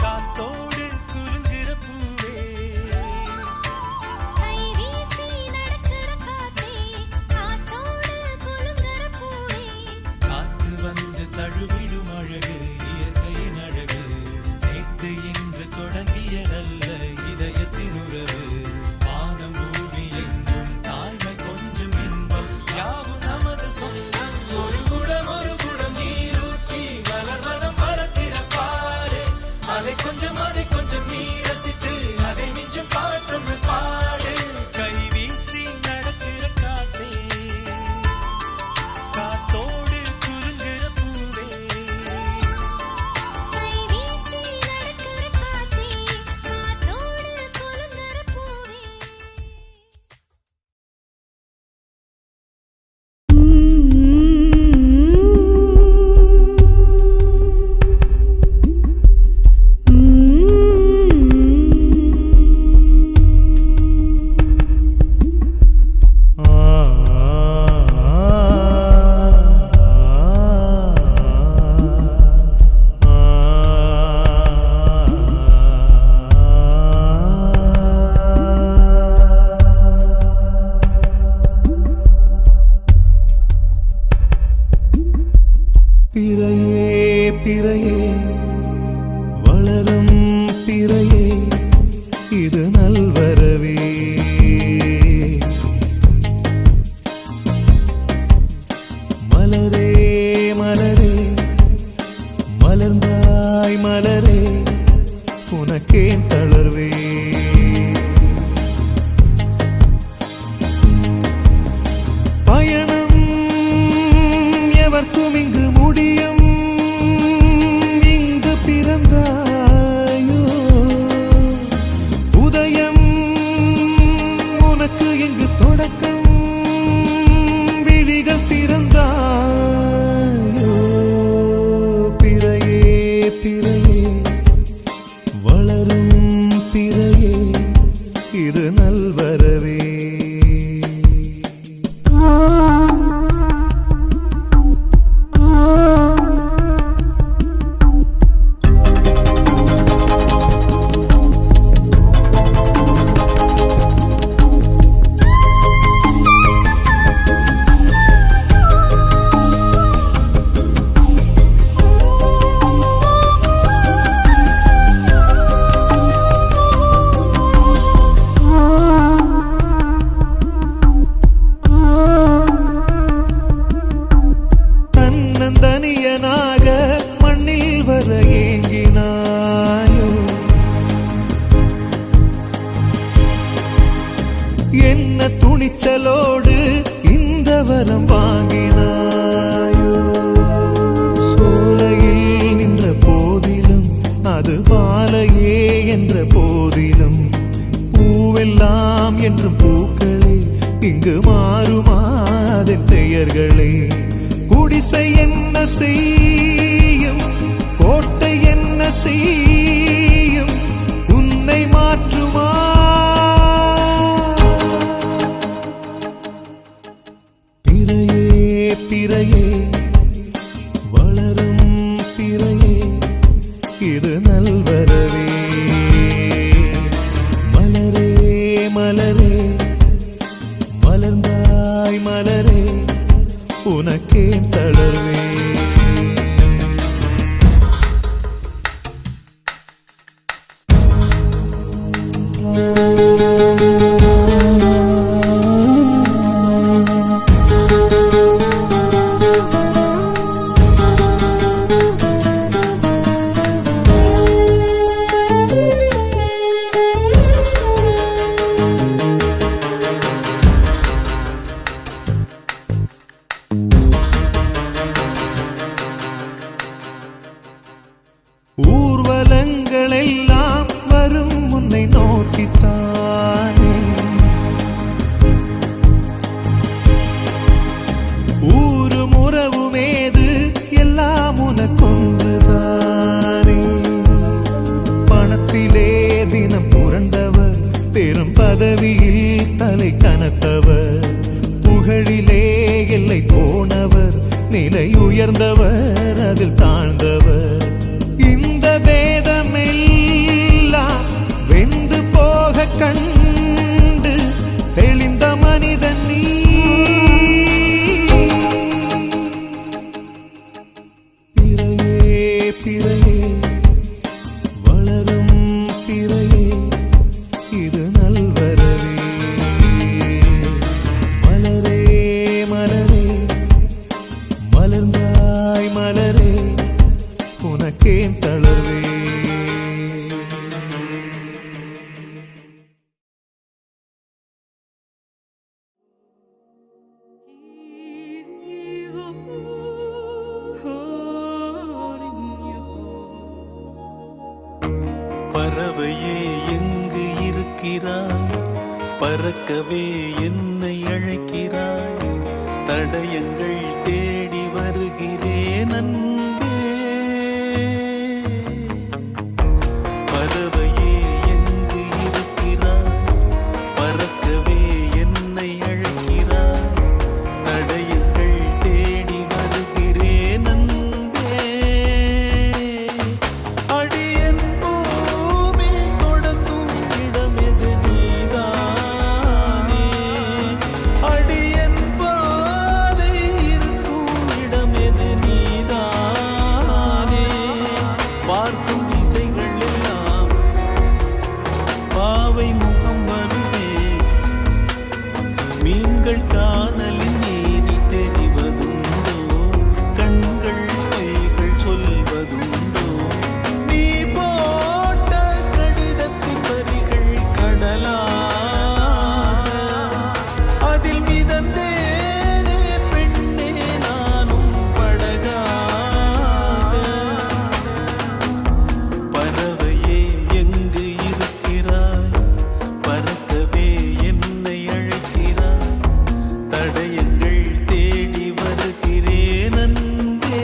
D: காத்தோடு குலுங்குற பூவே,
B: கை வீசி நடக்கிற காத்தே, காத்தோடு குலுங்குற பூவே,
D: காத்து வந்து தழுவிடும் அழகு இயற்கையின் அழகு. நேற்று இன்று தொடங்கியதல்ல இதயத்தின் உறவு. வானம் பூமி எங்கும் தாய்மை கொஞ்சம் இன்பம் யாவும் நமது சொந்தம். ஒரு குடம் நீரூற்றி மலர்வனம் வளர்த்திட பாரு. அதை கொஞ்சம் நீ ரசித்து அதை மிஞ்சும் பாட்டொன்று பாடு. கை வீசி நடக்கிற காத்தே, காத்தோடு குலுங்குற பூவே,
B: கை வீசி நடக்கிற காத்தே, காத்தோடு குலுங்குற பூவே.
A: பிறையே பிறையே வளரும் பிறையே இது நல்வரவே. மலரே மலரே மலர்ந்தாய் மலரே உனக்கேன் தளர்வே. பயணம் எவர்க்கும் இங்கு முடியும், இங்கு பிறந்தாயோ. உதயம் உனக்கு இங்கு தொடக்கம், விழிகள் திறந்தாயோ. பிறையே பிறையே வளரும் பிறையே இது நல்வரவே. தன்னந்தனியனாக மண்ணில் வர ஏங்கினாயோ. என்ன துணிச்சலோடு இந்த வரம் வாங்கினாயோ. சோலையில் நின்ற போதிலும் அது பாலையே என்ற போதிலும் பூவெல்லாம் என்றும் பூக்களே இங்கு மாறுமாதன் பெயர்களே. குடிசை என்ன செய்யும், கோட்டை என்ன செய்யும், உன்னை மாற்றுமா. பிறையே பிறையே வளரும் பிறையே இது நல்வரவே. மலரே மலரே மலர்ந்தாய் மலரே உனக்கேன் தளர்வே. புகழிலே எல்லை போனவர், நிலை உயர்ந்தவர், அதில் தாழ்ந்தவர். இந்த வேதமெல்லாம் வெந்து போக கண்டு தெளிந்த மனிதன் நீ. பிறையே பிறையே வளரும் பிறையே, இது நல்வரவே. மலரே மலரே மலர்ந்தாய் மலரே, உனக்கேன் தளர்வே.
D: பறவையே எங்கு இருக்கிறாய், பறக்கவே என்னை அழைக்கிறாய். தடயங்கள் தேடி வருகிறேன் அன்பே. பறவையே எங்கு இருக்கிறாய், பறக்கவே என்னை அழைக்கிறாய். தடயங்கள் தேடி வருகிறேன் அன்பே. அடியன் பூமி தொடங்கும் இடமெது நீதானே. அடியன் பாதை இருக்கும் இடமெது நீதானே. பார்க்கும் திசைகள் எல்லாம் பாவை முகம் வருவே. மீன்கள் காணலின் நீரில் தெரிவதுண்டோ, கண்கள் கைகள் சொல்வதுண்டோ. நீ போட்ட கடிதத்தின் வரிகள் கடலாக, அதில் மிதந்தேனே பெண்ணே நானும் படகாக. பறவையே எங்கு இருக்கிறாய், பறக்கவே என்னை அழைக்கிறாய். தடயங்கள் தேடி வருகிறேன் அன்பே.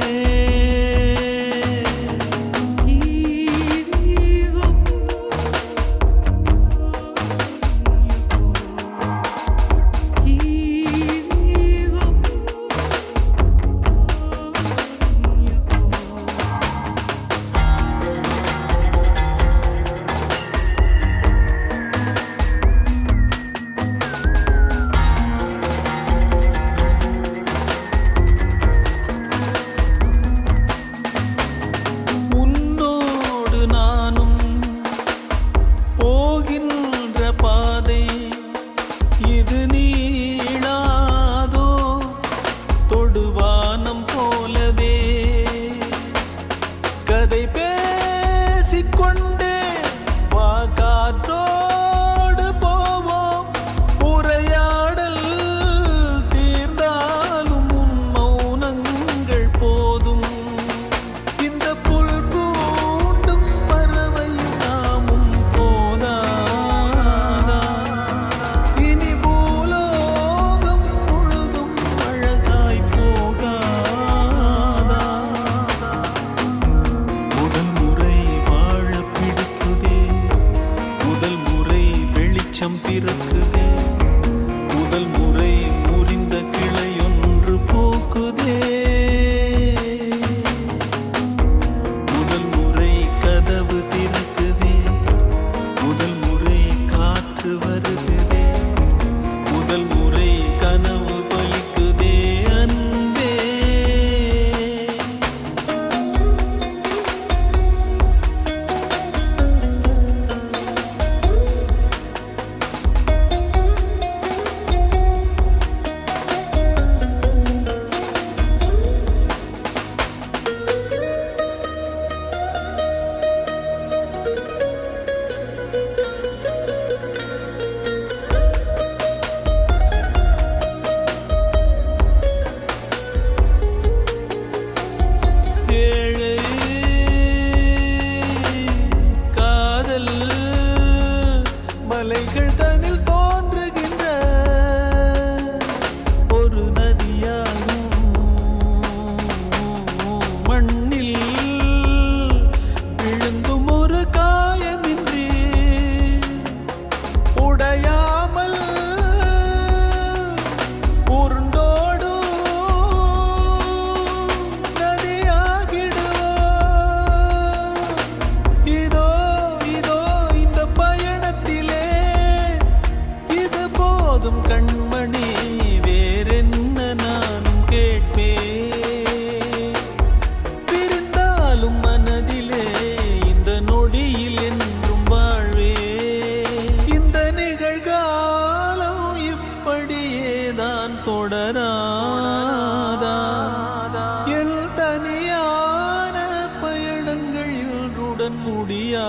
A: என் தனியான பயணங்கள் இன்றுடன் முடியாதா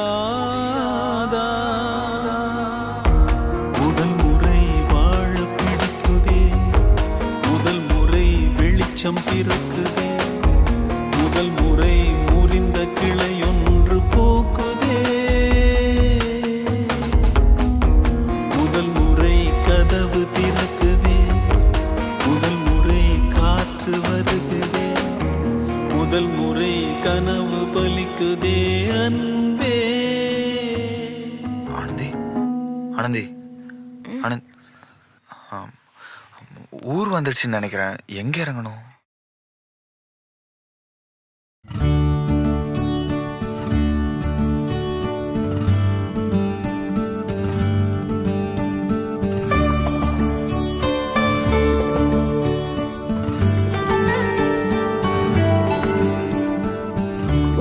A: முதல் முறை வாழ பிடிக்குதே முதல் முறை வெளிச்சம் பிறக்குதே முதல் முறை முறிந்த கிளையொன்று பூக்குதே முதல் முறை கதவு திறக்குதே முதல் முறை காற்று வருகுதே முதல் முறை கனவு பலிக்குதே அன்பே
E: ஆனந்தி ஆனந்தி ஆனந்த் ஊர் வந்துடுச்சுன்னு நினைக்கிறேன். எங்க இறங்கணும்?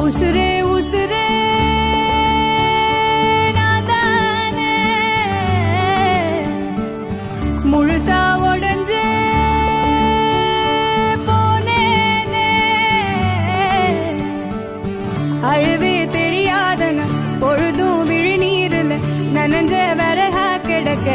C: உசுரே உசுரே நாதானே முழுசா உடஞ்சே போனேனே அழுவே தெரியாதன பொழுதும் விழிநீரில் நனஞ்ச வரஹா கிடக்க